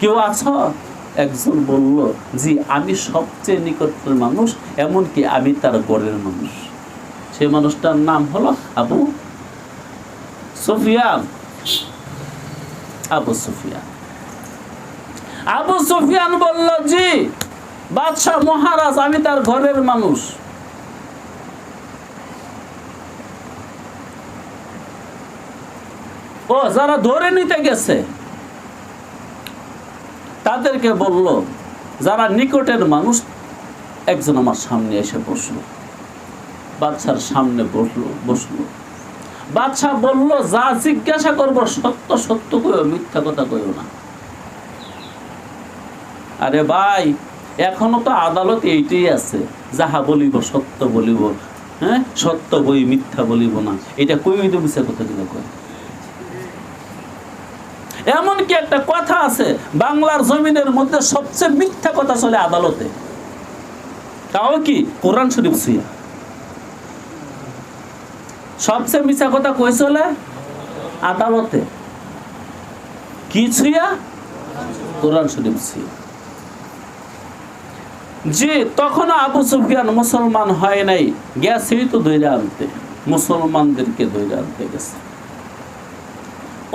Speaker 1: কেউ আছো? একজন বলল, জি আমি সবচেয়ে নিকটের মানুষ, এমনকি আমি তার গড়ের মানুষ। সে মানুষটার নাম হলো আবু সুফিয়ান। আবু সুফিয়ান। আবু সুফিয়ান বলল, জি বাদশাহ মহারাজ, আমি তার ঘরের মানুষ। ও যারা ধরে নিতে গেছে তাদেরকে বলল, যারা নিকটের মানুষ, একজন আমার সামনে এসে বসলো, বাদশার সামনে বসলো। বাদশাহ বলল, যা জিজ্ঞাসা করবো সত্য সত্য কইও, মিথ্যা কথা কইও না। আরে ভাই, এখনো তো আদালত এইটাই আছে, যাহা বলিব সত্য বলিব, হ্যাঁ সত্য বই, মিথ্যা বলিব না, এটা কই তো মিথ্যা কথা দিল কয়। এমনকি একটা কথা আছে, বাংলার জমিনের মধ্যে সবচেয়ে মিথ্যা কথা চলে আদালতে, তাও কি কোরআন শরীফ ছুঁয়া। সবচেয়ে মিথ্যা কথা কই চলে আদালতে, কি ছুঁয়া? কোরআন শরীফ ছুঁয়া। যে তখন আবু সুফিয়ান মুসলমান হয় নাই, গেছেই তো ধরে আনতে, মুসলমানদেরকে ধরে আনতে গেছে।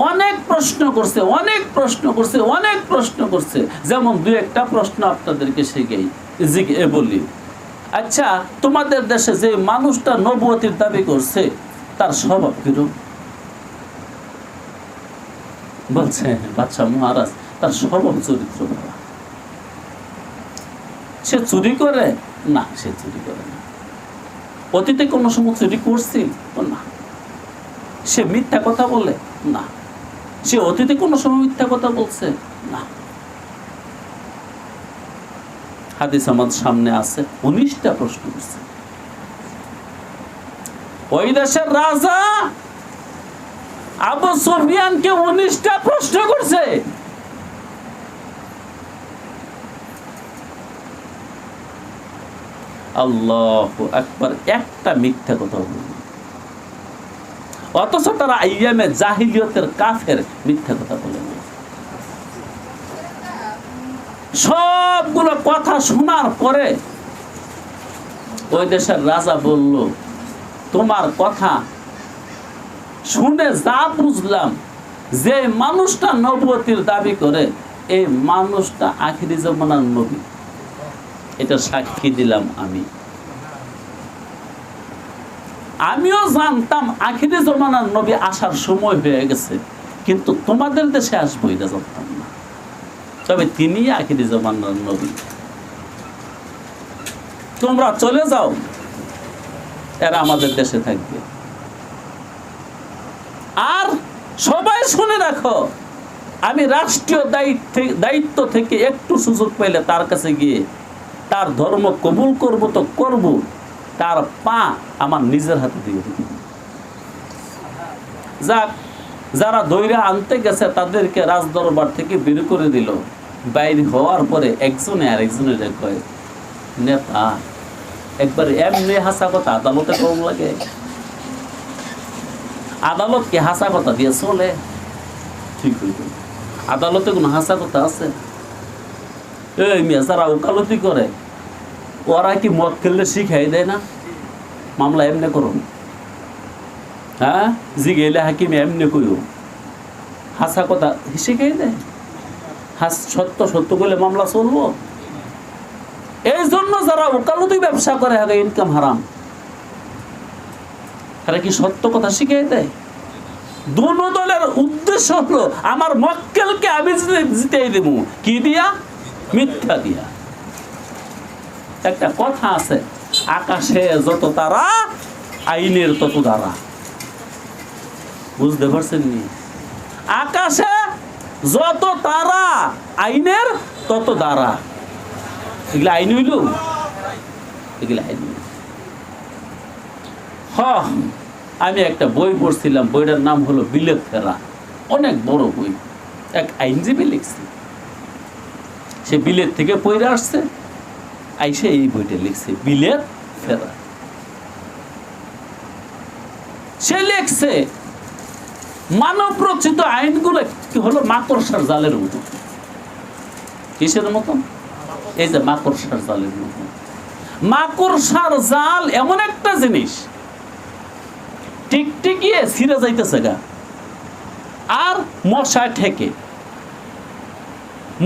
Speaker 1: অনেক প্রশ্ন করছে, অনেক প্রশ্ন করছে, অনেক প্রশ্ন করছে। যেমন দুই একটা প্রশ্ন আপনাদেরকে শিখেই বলি। আচ্ছা, তোমাদের দেশে যে মানুষটা নবুয়তির দাবি করছে তার স্বভাব কিরকম? বলছে বাদশাহ মহারাজ, তার স্বভাব চরিত্র ভালো। সে চুরি করে না, সে চুরি করে না। অতীতে কোনো সময় চুরি করছি না। সে মিথ্যা কথা বলে না। সে অতীতে কোনো সময় মিথ্যা কথা বলছে না। হাদিস আমাদের সামনে আছে। 19টা প্রশ্ন করছে। ওই দেশের রাজা আবু সুফিয়ানকে 19টা প্রশ্ন করছে। আল্লাহু আকবার, একটা মিথ্যা কথা বলল। অথচ তারা আইয়ামে জাহিলিয়তের কাফের মিথ্যা কথা বলে। সবগুলো কথা শোনার পরে ওই দেশের রাজা বলল, তোমার কথা শুনে যা বুঝলাম, যে মানুষটা নবুয়তির দাবি করে এই মানুষটা আখিরি জামানার নবী, এটা সাক্ষী দিলাম। আমিও জানতাম আখিরি জামানার নবী আসার সময় হয়ে গেছে, কিন্তু তোমাদের দেশে আসবো এটা জানতাম না। তবে তিনি আখিরি জামানার নবী। তোমরা চলে যাও, এরা আমাদের দেশে থাকবে। আর সবাই শুনে রাখো, আমি রাষ্ট্রীয় দায়িত্ব থেকে একটু সুযোগ পেলে তার কাছে গিয়ে তার ধর্ম কবুল করবো তো করব, তার পা আমার নিজের হাতে দিয়ে দিব। যাক, যারা দৈরা আনতে গেছে তাদেরকে রাজদরবার থেকে বের করে দিল। বাইরে হওয়ার পরে একজনে আর একজনের কয়, নেতা একবার এমনি হাসা কথা আদালতে কম লাগে? আদালত কি হাসা কথা দিয়ে চলে? ঠিক হইল, আদালতে কোনো হাসা কথা আছে? এই মেয়ে যারা ওকালতি করে ওরা কি মদ খেললে শিখাই দেয় না মামলা এমনি করুন? হ্যাঁ, জিগেলে হাকিম এমনি কইও, হাসা কথা শিখাই দেয়? সত্য সত্য বলে মামলা চলবো? এই জন্য যারা ওকালতি ব্যবসা করে হাতে ইনকাম হারাম। তারা কি সত্য কথা শিখাই দেয়? দুনো দলের উদ্দেশ্য হলো আমার মক্কেলকে আমি জিতেই দেব, কি দিয়া? মিথ্যা দিয়া। একটা কথা আছে, আকাশে যত তারা আইনের তত দ্বারা। বুঝতে পারছেন নি? আকাশে যত তারা আইনের তত দ্বারা। এগুলো আইন হইল? এগুলো আইন হইল। আমি একটা বই পড়ছিলাম, বইটার নাম হলো বিলেত ফেরা। অনেক বড় বই, এক আইনজীবী লিখছে। সে বিলেত থেকে পড়ে আসছে, আইসে এই বইটা লিখছে, বিলেত ফেরা। সে লিখছে মানব রচিত আইনগুলো হলো মাকড়সার জালের মতো। কিসের মতন? এই যে মাকড়সার জালের মতো। মাকড়সার জাল এমন একটা জিনিস, টিকটিকিয়ে ছিঁড়ে যাইতেছে গা, আর মশায় ঠেকে।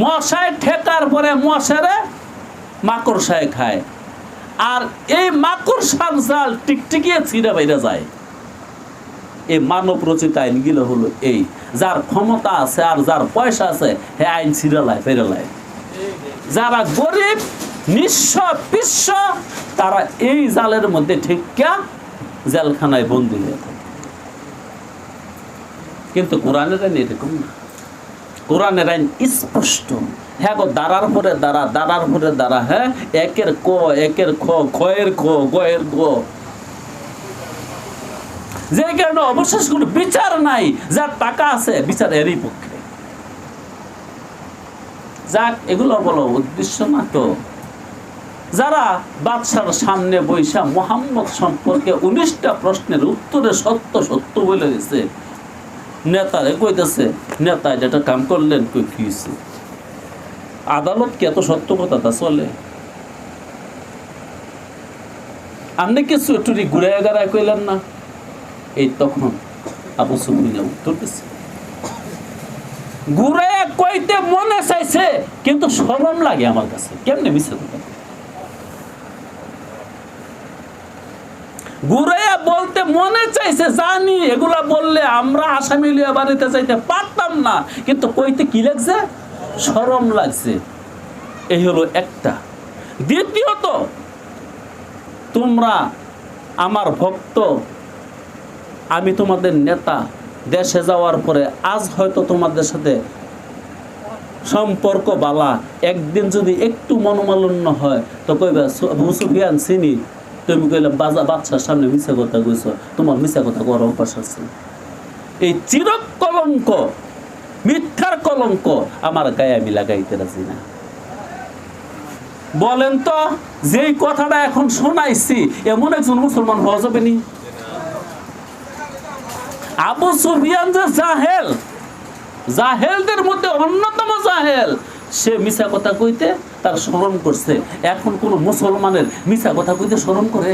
Speaker 1: মশায় ঠেকার পরে মশারে মাকড়সায় খায়, আর এই মাকড়সার জাল টিকটিকিয়ে ছিঁড়ে বাইরে যায়। এই মানব রচিত আইনগুলো হলো এই, যার ক্ষমতা আছে আর যার পয়সা আছে হে আইন ছিঁড়ালায় ফেরালায়। যারা গরিব নিঃস্ব পিস্ব তারা এই জালের মধ্যে ঠিকা জেলখানায় বন্দী হয়ে থাকে। কিন্তু কোরআনের আইন এরকম না। কোরআনের আইন স্পষ্ট। হ্যাঁ গো, দাঁড়ার পরে দাঁড়া, দাঁড়ার পরে দাঁড়া। হ্যাঁ, একের ক, একের খ, খয়ের খ, গয়ের গ। যে কারণে অবশেষ কোনো বিচার নাই। যার টাকা আছে বিচার এরই পক্ষে। যাক, এগুলো বলো উদ্দেশ্য না তো। যারা বাদশার সামনে বৈশা মুহাম্মদ সম্পর্কে 19টা প্রশ্নের উত্তরে সত্য সত্য বলে গেছে, নেতারে কইতেছে, নেতা যেটা কাম করলেন কই কি হয়েছে? আদালত কি এত সত্য কথাটা চলে? আপনি কিছু একটু ঘুরে গাড়ায় কইলেন না? এই তখন আবু সুফিয়ান উত্তর দিচ্ছে, ঘুরে কইতে মনে চাইছে কিন্তু শরম লাগে আমার কাছে, কেমনে মিছে কথা। ঘুরে বলতে মনে চাইছে, জানি এগুলা বললে আমরা আসামি লিয়া বাড়িতে যাইতে পারতাম না, কিন্তু কইতে কি লাগছে, শরম লাগছে। এই হলো একটা। দ্বিতীয়ত, তোমরা আমার ভক্ত, আমি তোমাদের নেতা। দেশে যাওয়ার পরে আজ হয়তো তোমাদের সাথে সম্পর্ক বালা, একদিন যদি একটু মনোমালিন্য হয় তো কইবা আবু সুফিয়ান চিনি, তুমি কইলে বাচ্চার সামনে মিছা কথা কইছো, তোমার মিছা কথা করার অভ্যাস আছে। এই চির কলঙ্ক, মিথ্যার কলঙ্ক আমার গায়ে আমি লাগাইতে রাজি না। বলেন তো, যেই কথাটা এখন শোনাইছি এমন একজন মুসলমান হওয়া যাবে নি? আবু সুফিয়ান যে জাহেল, জাহেলদের মধ্যে অন্যতম জাহেল, সে মিছা কথা কইতে তার শরম করছে। এখন কোন মুসলমানের মিছা কথা কইতে শরম করে?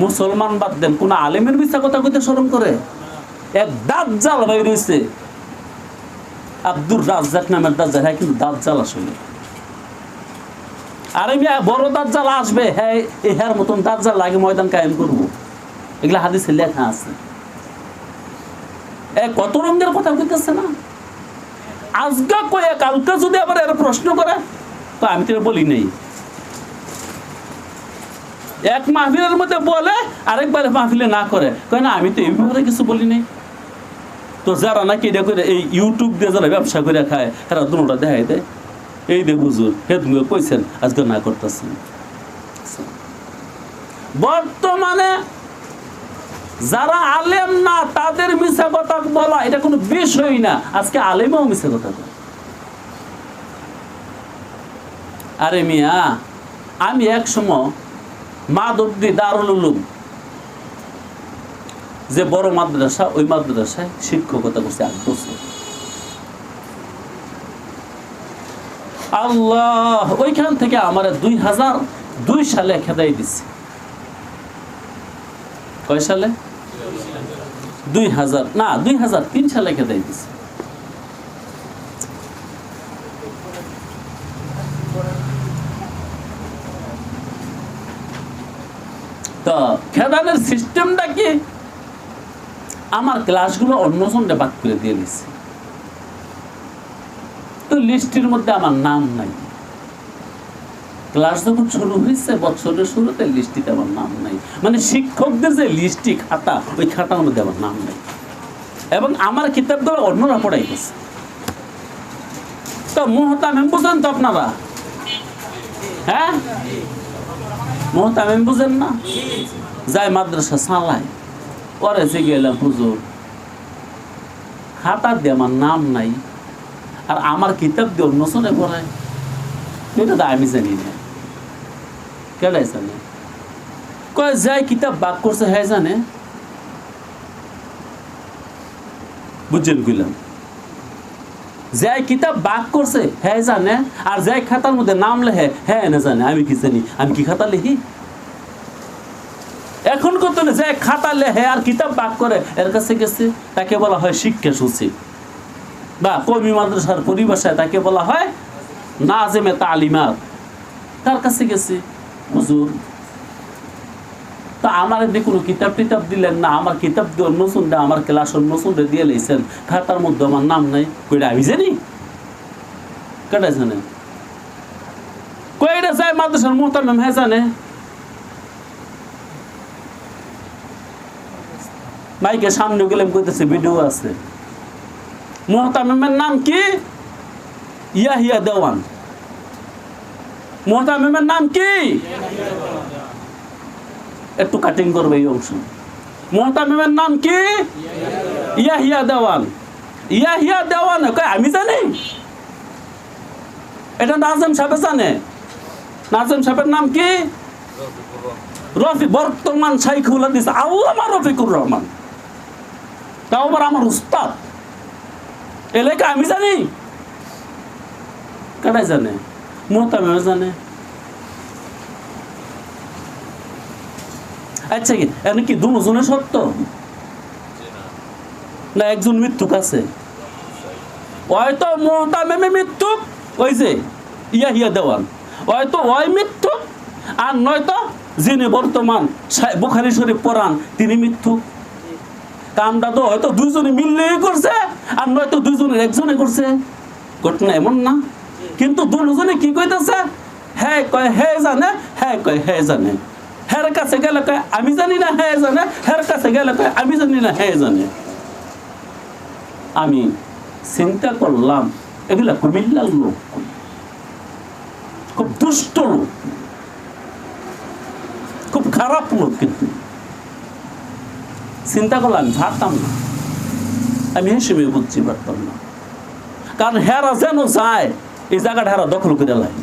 Speaker 1: মুসলমান বাদ দেন, কোন আলেমের মিছা কথা কইতে শরম করে? এক দাজ্জাল হয়ে রয়েছে, আব্দুর রাজ্জাক নামের দাজ্জাল, হ্যাঁ কিন্তু দাজ্জাল আসলে। আর বড় দাজ্জাল আসবে, হ্যাঁ এর মতন দাজ্জাল লাগে ময়দান কায়েম করবো, এগুলা হাদিসে লেখা আছে। কত রঙের কথা কইতেছে না? আজকা কয়ে কালকে যদি আবার এর প্রশ্ন করে তো আমি তো বলি নেই। এক মাহফিলের মধ্যে বলে আরেকবার মাহফিলে না করে, কয় না আমি তো এই ব্যাপারে কিছু বলি নাই। তো যারা নাকি এটা করে এই ইউটিউব দিয়ে যারা ব্যবসা করে খায় তারা দুটা দেখাই দেয়, এই দে হুজুর হে তুমি কইছেন আজকে না করতেছেন। বর্তমানে যারা আলেম না তাদের মিছা কথা বলা এটা কোনো বিষয় না। আজকে আলেমও মিছা কথা বলে। আরে মিয়া, আমি এক সময় মাধবদী দারুল উলুম যে বড় মাদ্রাসা, ওই মাদ্রাসায় শিক্ষকতা করছে 8 বছর। আল্লাহ, ওইখান থেকে আমার 2002 সালে খেদাই দিচ্ছে। কয় সালে? 2003 সালে খেদাই দিচ্ছে। তো খেদানের সিস্টেমটা কি, আমার ক্লাসগুলো অন্যজনকে বাদ করে দিয়ে দিচ্ছে। তো লিস্টের মধ্যে আমার নাম নাই। ক্লাস যখন শুরু হয়েছে বছরের শুরুতে, লিস্টিতে আমার নাম নাই। মানে শিক্ষকদের যে লিস্টি খাতা, ওই খাতার মধ্যে আমার নাম নাই। এবং আমার কিতাবগুলো অন্যরা পড়াইতেছে। তো মুহতামিম বুঝেন তো আপনারা? হ্যাঁ, মুহতামিম বুঝেন না? যাই মাদ্রাসা চালায়, পরে গেলাম হুজুর খাতা দিয়ে আমার নাম নাই, আর আমার কিতাব দিয়ে অন্য চলে পড়ায়, এটা তো আমি জানি না। কেডাই জানে? কয় যাই কিতাব বাক করছে হ্যাঁ জানে। বুঝছেন কইলাম? যাই কিতাব বাক করছে হ্যাঁ জানে, আর যাই খাতার মধ্যে নাম লেখে হ্যাঁ না জানে। আমি কি জানি? আমি কি খাতা লিখি? এখন কত যে খাতা লেখে আর কিতাব বাক করে, এর কাছে গেছে, তাকে বলা হয় শিক্ষা সচিব, বা কওমি মাদ্রাসার পরিভাষায় তাকে বলা হয় নাজেমে তালিমাত। তার কাছে গেছে, হুজুর তা আমার এদিকে কোনো কিতাব টিতাব দিলেন না, আমার কিতাব দিয়ে অন্য শুনতে, আমার ক্লাস অন্য শুনতে দিয়ে লেছেন, খাতার মধ্যে আমার নাম নাই। কইটা আমি জানি? কেটা জানে? কইটা যায় মাদ্রাসার মুহতামিম হ্যাঁ জানে। মাইকে সামনে গেলাম, কইতেছে ভিডিও আছে। মুহতামিমের নাম কি? ইয়াহিয়া দেওয়ান। মুহতামিমের নাম কি? একটু কাটিং করবে এই অংশ। মুহতামিমের নাম কি? ইয়াহিয়া দেওয়ান। ইয়াহিয়া দেওয়ান কই আমি জানি? এটা নাজেম সাহেব জানে। নাজেম সাহেবের নাম কি? রফি, বর্তমান শাইখুল হাদিস আল্লামা রফিকুর রহমান। তাও আবার আমার উস্তাদ। এলাকা আমি জানি? কেডাই জানে? মুহতামিম জানে। আচ্ছা, কি এর কি দুজনের সত্য না একজন মৃত্যুক আছে? হয়তো মুহতামিমে মৃত্যু, ওই যে ইয়াহিয়া দেওয়ান, হয়তো ওই মৃত্যু, আর নয়তো যিনি বর্তমান বুখারী শরীফ পড়ান তিনি মৃত্যু। কামটা তো হয়তো দুইজনে মিললেই করছে, আর নয়তো দুইজনের একজনে করছে। ঘটনা এমন না, কিন্তু দুজনে কি কইতেছে? হ্যাঁ কয় হ্যাঁ জানে, হ্যাঁ কয় হ্যাঁ জানে। হের কাছে গেলে কয় আমি জানি না হ্যাঁ জানে, হের কাছে গেলে কয় আমি জানি না হ্যাঁ জানে। আমি চিন্তা করলাম এগুলা কুমিল্লার লোক, খুব দুষ্ট লোক, খুব খারাপ লোক। কিন্তু চিন্তা করলাম আমি ভাবতাম না, আমি হিসেবে বুঝতে পারতাম না, কারণ হেরা যেন যায় এই জায়গাটা হেরা দখল করে লাই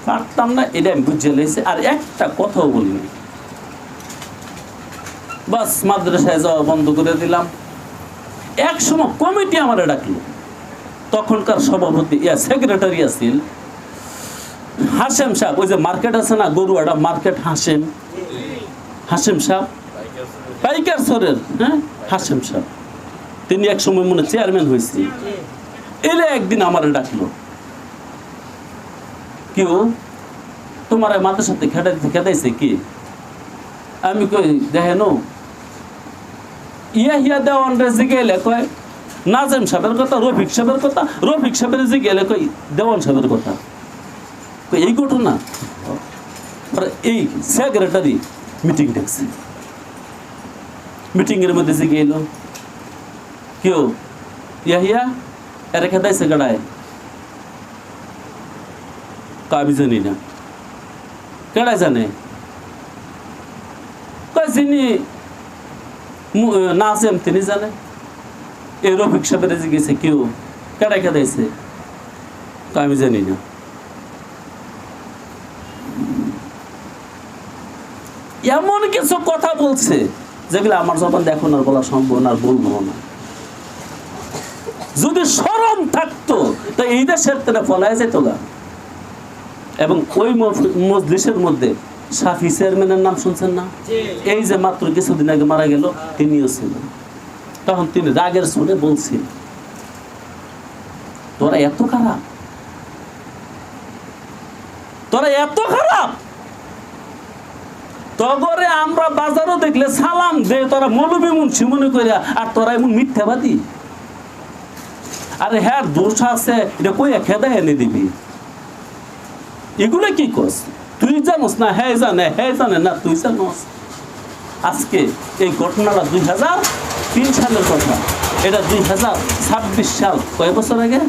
Speaker 1: পারতাম না, এটা আমি বুঝে লেছি। আর একটা কথাও বলিনি, বাস মাদ্রাসায় যাওয়া বন্ধ করে দিলাম। এক সময় কমিটি আমার ডাকলো, তখনকার সভাপতি সেক্রেটারি আছিল হাশেম সাহেব, ওই যে মার্কেট আছে না গরুয়াড়া মার্কেট, হাশেম সাহেব পাইকার সরের, হ্যাঁ হাশেম সাহেব, তিনি এক সময় মনে চেয়ারম্যান হয়েছে। এলে একদিন আমার ডাকলো, কেউ তোমার মাদের সাথে খেদাইছে কি? আমি কই দেখেন ইয়া দেওয়ান রে জিগেলে কয় নাজেম সাহেবের কথা, রফিক সাহেবের কথা, রফিক সাহেবের জিগেলে কই দেওয়ান সাহেবের কথা। এই ঘটনা এই সেক্রেটারি মিটিং দেখছে, মিটিং এর মধ্যে জিগে এলো কেউ ইয়াহিয়া এরে খেদাইছে গাড়ায়, আমি জানি না। কেডাই জানে? যিনি নাজেম তিনি জানে। এই রফিক সাহেবের জিজ্ঞেসে কেউ কেডাই খেদাইছে, আমি জানি না। এমন কিছু কথা বলছে যেগুলো আমার যখন এখন আর বলা সম্ভব না, আর বলবো না। যদি শরম থাকতো তো এই দেশের তেনা ফলায় যেত না। এবং ওই মজলিসের মধ্যে শাফি চেয়ারম্যানের নাম শুনছেন না? এই যে মাত্র কিছুদিন আগে মারা গেল, তিনিও ছিলেন। তখন তিনি রাগের সুরে বলছেন, তোরা এত খারাপ, তোরা এত খারাপ, তগরে আমরা বাজারও দেখলে সালাম দে, তোরা মৌলবী মুন্সি মনে করে, আর তোরা এমন মিথ্যাবাদী। আরে হ্যাঁ দোষ আছে, এটা কইয়া খেদা এনে দিবি। এগুলো কি কস? তুই জানোস না? হ্যাঁ জানে না, তুই জানোস? আজকে এই ঘটনাটা 2003 সালের কথা, এটা 2026 সাল, কয় বছর আগে?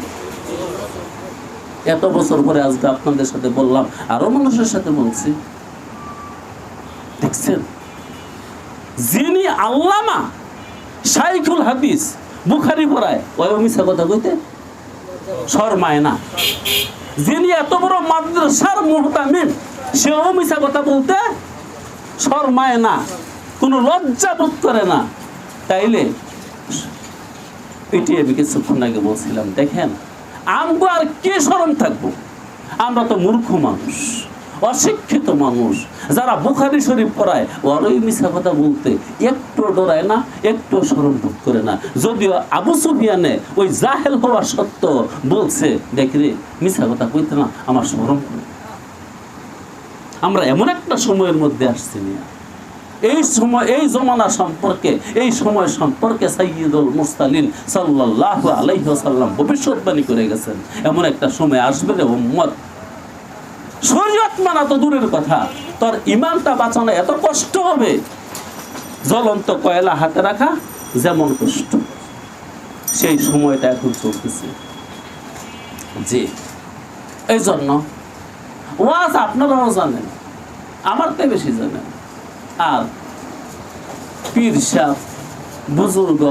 Speaker 1: এত বছর পরে আজকে আপনাদের সাথে বললাম, আরো মানুষের সাথে বলছি। দেখছেন, যিনি আল্লামা শাইখুল হাদিস বুখারী পড়ায়, ওই মিছা কথা কইতে শরমায় না। যিনি এত বড় মাদ্রাসার মুহতামিম, সেও মিছা কথা বলতে শরমায় না, কোনো লজ্জা বোধ করে না। তাইলে এটি আমি কিছুক্ষণ আগে বলছিলাম, দেখেন আমগো আর কে শরম থাকবো? আমরা তো মূর্খ মানুষ, অশিক্ষিত মানুষ, যারা বুখারী শরীফ পড়ায় ওরই মিছা কথা বলতে একটু ডরায় না, একটু শরম বোধ করে না। যদিও আবু সুফিয়ানে ওই জাহেল হওয়া সত্ত্বেও বলছে, দেখরে মিছা কথা কইতে না আমার শরম করে। আমরা এমন একটা সময়ের মধ্যে আসছি না, এই সময়, এই জমানা সম্পর্কে, এই সময় সম্পর্কে সাইয়্যিদুল মুরসালিন সাল্লাল্লাহু আলাইহি ওয়াসাল্লাম ভবিষ্যৎবাণী করে গেছেন, এমন একটা সময় আসবে রে উম্মত, শরীয়ত মানা তো দূরের কথা, তোর ঈমানটা বাঁচানো এত কষ্ট হবে, জ্বলন্ত কয়লা হাতে রাখা যেমন কষ্ট। সেই সময়টা এখন চলতেছে। জি, এই জন্য ওয়াজ আপনারাও জানেন, আমার তো বেশি জানেন। আর পীর সাহেব, বুজুর্গ,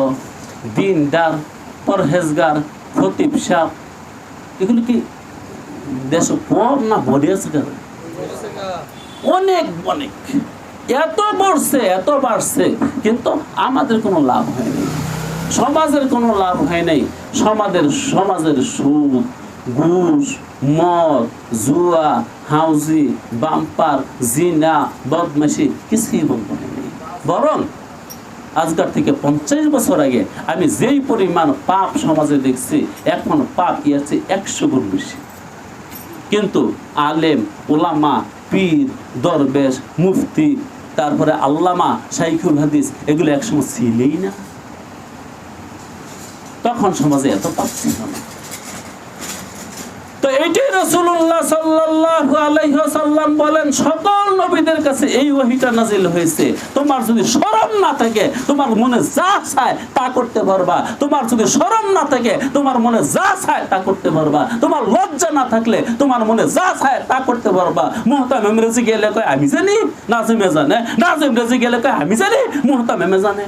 Speaker 1: দিনদার, পরহেজগার, খতিব সাহেব, এগুলো কি দেশ কম না ভরিয়েছে? অনেক অনেক, এত বাড়ছে, কিন্তু আমাদের কোনো লাভ হয় নাই, সমাজের কোনো লাভ হয় নাই। সমাজের সুদ, ঘুষ, মদ, জুয়া, হাউজি, বাম্পার, জিনা, বদমাশি কিছুই বন্ধ হয়নি। বরং আজকাল থেকে 50 বছর আগে আমি যেই পরিমাণ পাপ সমাজে দেখছি, এখন পাপ ইয়াছে 100 গুণ বেশি। কিন্তু আলেম, ওলামা, পীর, দরবেশ, মুফতি, তারপরে আল্লামা, শাইখুল হাদিস এগুলো একসময় ছিলই না। তখন সমাজে এত পাপ ছিল না। তো এইটাই রাসূলুল্লাহ সাল্লাল্লাহু আলাইহি ওয়াসাল্লাম বলেন, সকল নবীদের কাছে এই ওহীটা নাযিল হয়েছে, তোমার যদি শরম না থাকে তোমার মনে যা চায় তা করতে পারবা, তোমার যদি শরম না থাকে তোমার মনে যা চায় তা করতে পারবা, তোমার লজ্জা না থাকলে তোমার মনে যা চায় তা করতে পারবা। মুহতামিম রেজি গেলে কয় আমি জানি, নাজিমে জানে, নাজিম রেজি গেলে কয় আমি জানি, মুহতামিমে জানে।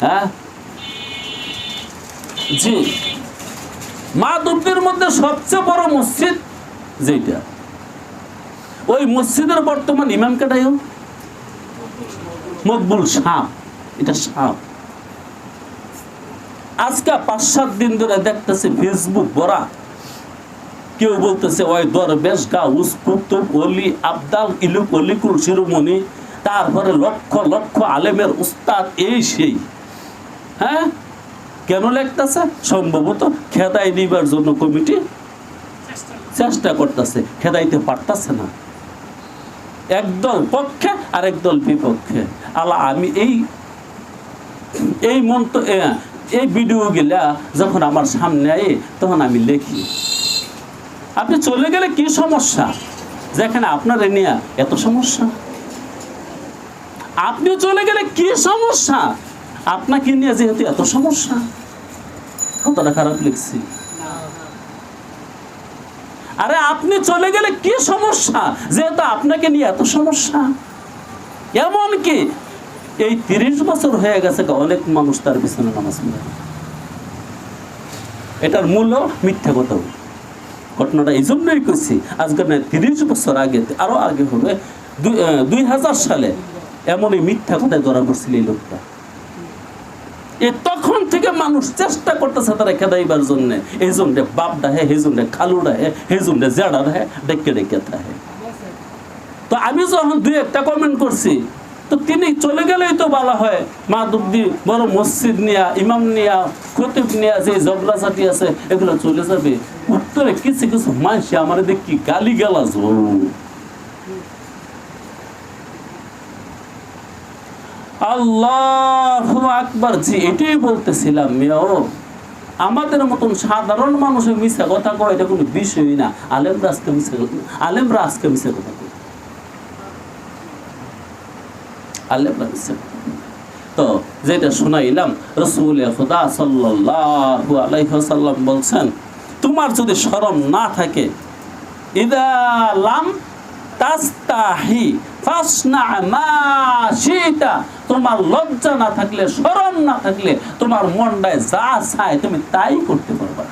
Speaker 1: হ্যাঁ জি, মাধবদের মধ্যে সবচেয়ে বড় মসজিদ যেটা, ওই মসজিদের বর্তমান ইমাম কেটাই মকবুল সাপ। এটা সাপ। আজকে 5-7 দিন ধরে দেখতেছে ফেসবুক ভরা, কেউ বলতেছে ওই দরবেশ গাউস কুতুব ওলি আবদাল ইলুক অলিকুল শিরোমণি, তারপরে লক্ষ লক্ষ আলেমের উস্তাদ এই সেই। হ্যাঁ, কেন লেখতেছে? সম্ভবত খেদাই দিবার জন্য কমিটি চেষ্টা করতেছে, খেদাইতে পারতেছে না। একদল পক্ষে আর একদল বিপক্ষে। আল্লাহ, আমি এই মন্ত এই ভিডিও গুলা যখন আমার সামনে আয় তখন আমি লিখি, আপনি চলে গেলে কি সমস্যা? যেখানে আপনার নিয়ে এত সমস্যা, আপনি চলে গেলে কি সমস্যা? আপনাকে নিয়ে যেহেতু এত সমস্যা। কতটা খারাপ লিখছি? আরে আপনি চলে গেলে কি সমস্যা যেহেতু আপনাকে নিয়ে এত সমস্যা? এমন কি এই 30 বছর হয়ে গেছে অনেক মানুষ তার পিছনে নামাজ পড়ে। এটার মূল মিথ্যা কথা। ঘটনাটা এই জন্যই কইছি, আজকে 30 বছর আগে, আরো আগে হবে 2000 সালে এমনই মিথ্যা কথায় ধরা পড়ছিল এই লোকটা। তখন থেকে মানুষ চেষ্টা করতেছে তারা খেদাইবার জন্য। এই জন্য বাপ ডাহে, এই জন্য খালু ডাহে, এই জন্য জেডা ডাহে, ডেকে ডেকে থাকে। তো আমি যখন 2-1টা কমেন্ট করছি, তো তিনি চলে গেলেই তো বলা হয় মাধবদী বড় মসজিদ নিয়া, ইমাম নিয়া, খতিব নিয়া যে ঝগড়াঝাটি আছে এগুলো চলে যাবে। উত্তরে কিছু কিছু মানুষ আমার দেখি গালি গালাজ। আল্লাহু আকবার। জি, এটাই বলতেছিলাম, মেয়েও আমাদের মতন সাধারণ মানুষের মিথ্যা কথা কয় এটা কোনো বিষয়ই না। আলেমরা আজকে মিথ্যা কথা কয়, আলেমরা মিথ্যা। তো যেটা শোনাইলাম, রাসূল খুদা সাল্লাল্লাহু আলাইহি ওয়াসাল্লাম বলছেন, তোমার যদি শরম না থাকে, ইদা লাম তাস্তাহি ফাসনা মা শিতা, তোমার লজ্জা না থাকলে, শরম না থাকলে, তোমার মনটায় যা চায় তুমি তাই করতে পারবা।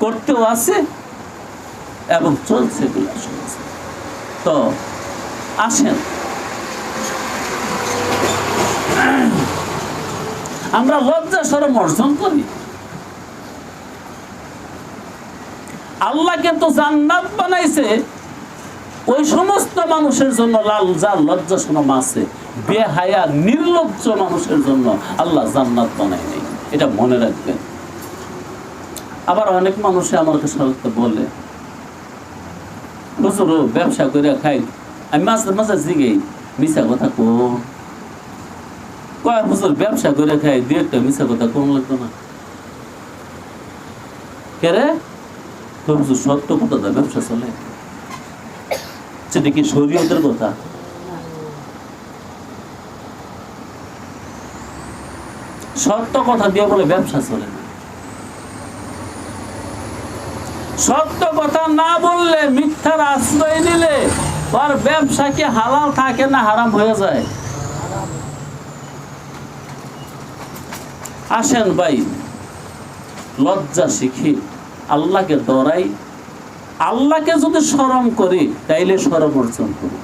Speaker 1: করতেও আছে এবং চলছে। তো আসেন আমরা লজ্জা শরম অর্জন করি। আল্লাহ কিন্তু জান্নাত বানাইছে ওই সমস্ত মানুষের জন্য যার লজ্জা শরম আছে। বেহায়া নির্লজ্জ মানুষের জন্য আল্লাহ জান্নাত বানায় নাই, এটা মনে রাখবেন। আবার অনেক মানুষে আমার কাছে বলে, হুজুর ব্যবসা করে খাই। আমি মাঝে মাঝে জিগেই মিশা কথা কয়, হুজুর ব্যবসা করে খাই, 2-1টা মিশা কথা কম লাগতো না কে রে? হুজুর সত্য কথা দা ব্যবসা চলে, সেটা কি শরীয়তের কথা? সত্য কথা দিয়ে বলে ব্যবসা চলে না। সত্য কথা না বললে, মিথ্যার আশ্রয় নিলে আর ব্যবসা কি হালাল থাকে না হারাম হয়ে যায়? আসেন ভাই, লজ্জা শিখি, আল্লাহকে ডরাই। আল্লাহকে যদি শরম করি তাইলে শরম অর্জন করি।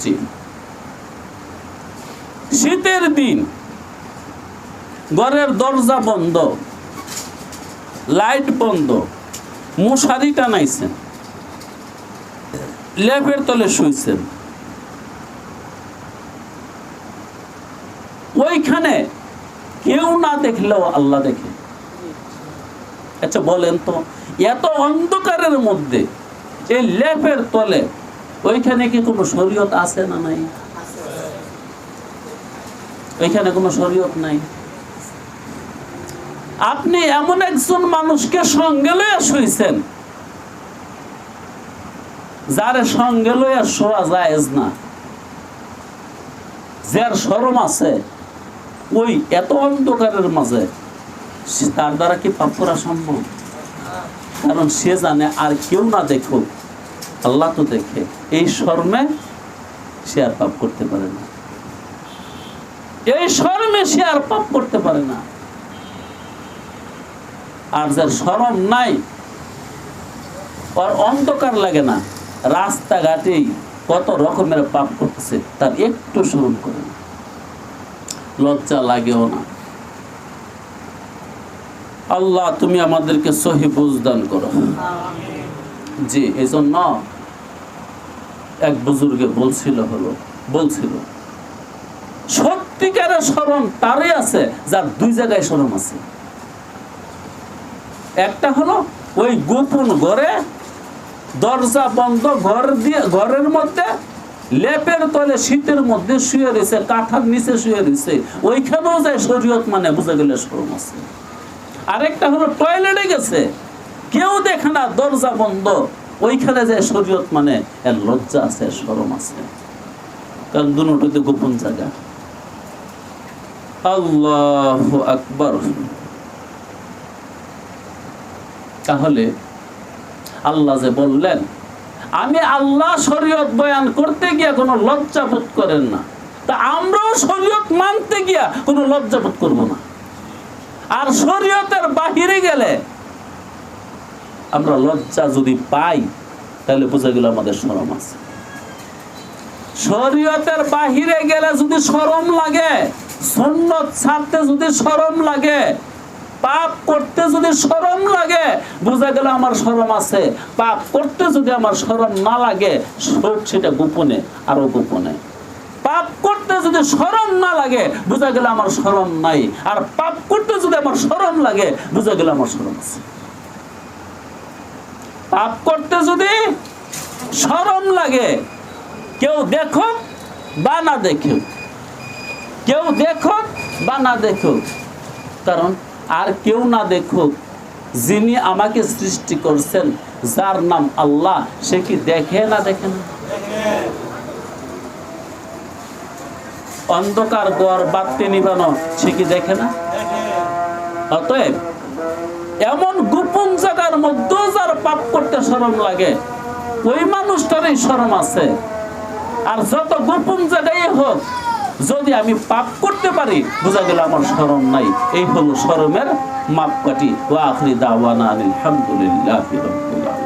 Speaker 1: জি, শীতের দিন ঘরের দরজা বন্ধ, লাইট বন্ধ, মশারি টানাইছেন, লেপের তলে শুইছেন, ওইখানে কেউ না দেখলেও আল্লাহ দেখে। আচ্ছা বলেন তো, এত অন্ধকারের মধ্যে এই লেপের তলে ওইখানে কি কোনো শরীয়ত আছে না নাই? ওইখানে কোনো শরীয়ত নাই। আপনি এমন একজন মানুষকে সঙ্গে লইয়া শুইছেন যার সঙ্গে লইয়া শোয়া জায়েজ না, যার শরম আছে, ওই এত অন্ধকারের মাঝে তার দ্বারা কি পাপ করা সম্ভব? কারণ সে জানে আর কেউ না দেখুক, আল্লাহ তো দেখে। এই শরমে সে আর পাপ করতে পারে না, এই শরমে সে আর পাপ করতে পারে না। আর যার শরম নাই, ওর অন্ধকার লাগে না, রাস্তাঘাটেই কত রকমের পাপ করতেছে, তার একটু শরম করে না, লজ্জা লাগেও না। আল্লাহ তুমি আমাদেরকে সহি বুঝ দান করো। জি, এই জন্য এক বুজুর্গে বলছিল সত্যিকারের শরম তারই আছে যার দুই জায়গায় শরম আছে। একটা হলো ওই গোপন ঘরে, দরজা বন্ধ ঘরের মধ্যে, লেপের তলে শীতের মধ্যে শুয়ে রয়েছে, কাঁথার নিচে শুয়ে রয়েছে, ওইখানেও যায় শরীয়ত মানে, বুঝা গেলে শরম আছে। আরেকটা হলো টয়লেটে গেছে, কেউ দেখে না, দরজা বন্ধ, ওইখানে যায় শরীয়ত মানে, এর লজ্জা আছে, শরম আছে, কারণ দুটোতে গোপন জায়গা। আল্লাহু আকবার। তাহলে আল্লাহ যে বললেন, আমি আল্লাহ শরীয়ত বয়ান করতে গিয়া কোনো লজ্জা বোধ করেন না, তা আমরাও শরীয়ত মানতে গিয়া কোনো লজ্জা বোধ করব না। আর শরীয়তের বাহিরে গেলে আমরা লজ্জা যদি পাই, তাহলে বোঝা গেল আমাদের শরম আছে। শরীয়তের বাহিরে গেলে যদি শরম লাগে, সুন্নত ছাড়তে যদি শরম লাগে, পাপ করতে যদি শরম লাগে, বোঝা গেল আমার শরম আছে। পাপ করতে যদি আমার শরম না লাগে, সব সেটা গোপনে, আরো গোপনে। পাপ করতে যদি শরম না লাগে, বোঝা গেল আমার শরম নাই। আর পাপ করতে যদি আমার শরম লাগে, বোঝা গেল আমার শরম আছে। পাপ করতে যদি শরম লাগে, কেউ দেখুক বা না দেখুক, কেউ দেখুক বা না দেখুক, কারণ আর কেউ না দেখুক, যিনি আমাকে সৃষ্টি করছেন, যার নাম আল্লাহ, সে কি দেখে না দেখে না? অন্ধকার ঘর বাতি নিবানো, সে কি দেখে না? অতএব এমন গোপন জায়গার মধ্যে যার পাপ করতে শরম লাগে, ওই মানুষটারই শরম আছে। আর যত গোপন জায়গায় হোক, যদি আমি পাপ করতে পারি, বোঝা গেল আমার শরম নাই। এই হলো শরমের মাপকাঠি। ওয়া আখিরি দাওয়ানা আলহামদুলিল্লাহি রাব্বিল আলামিন।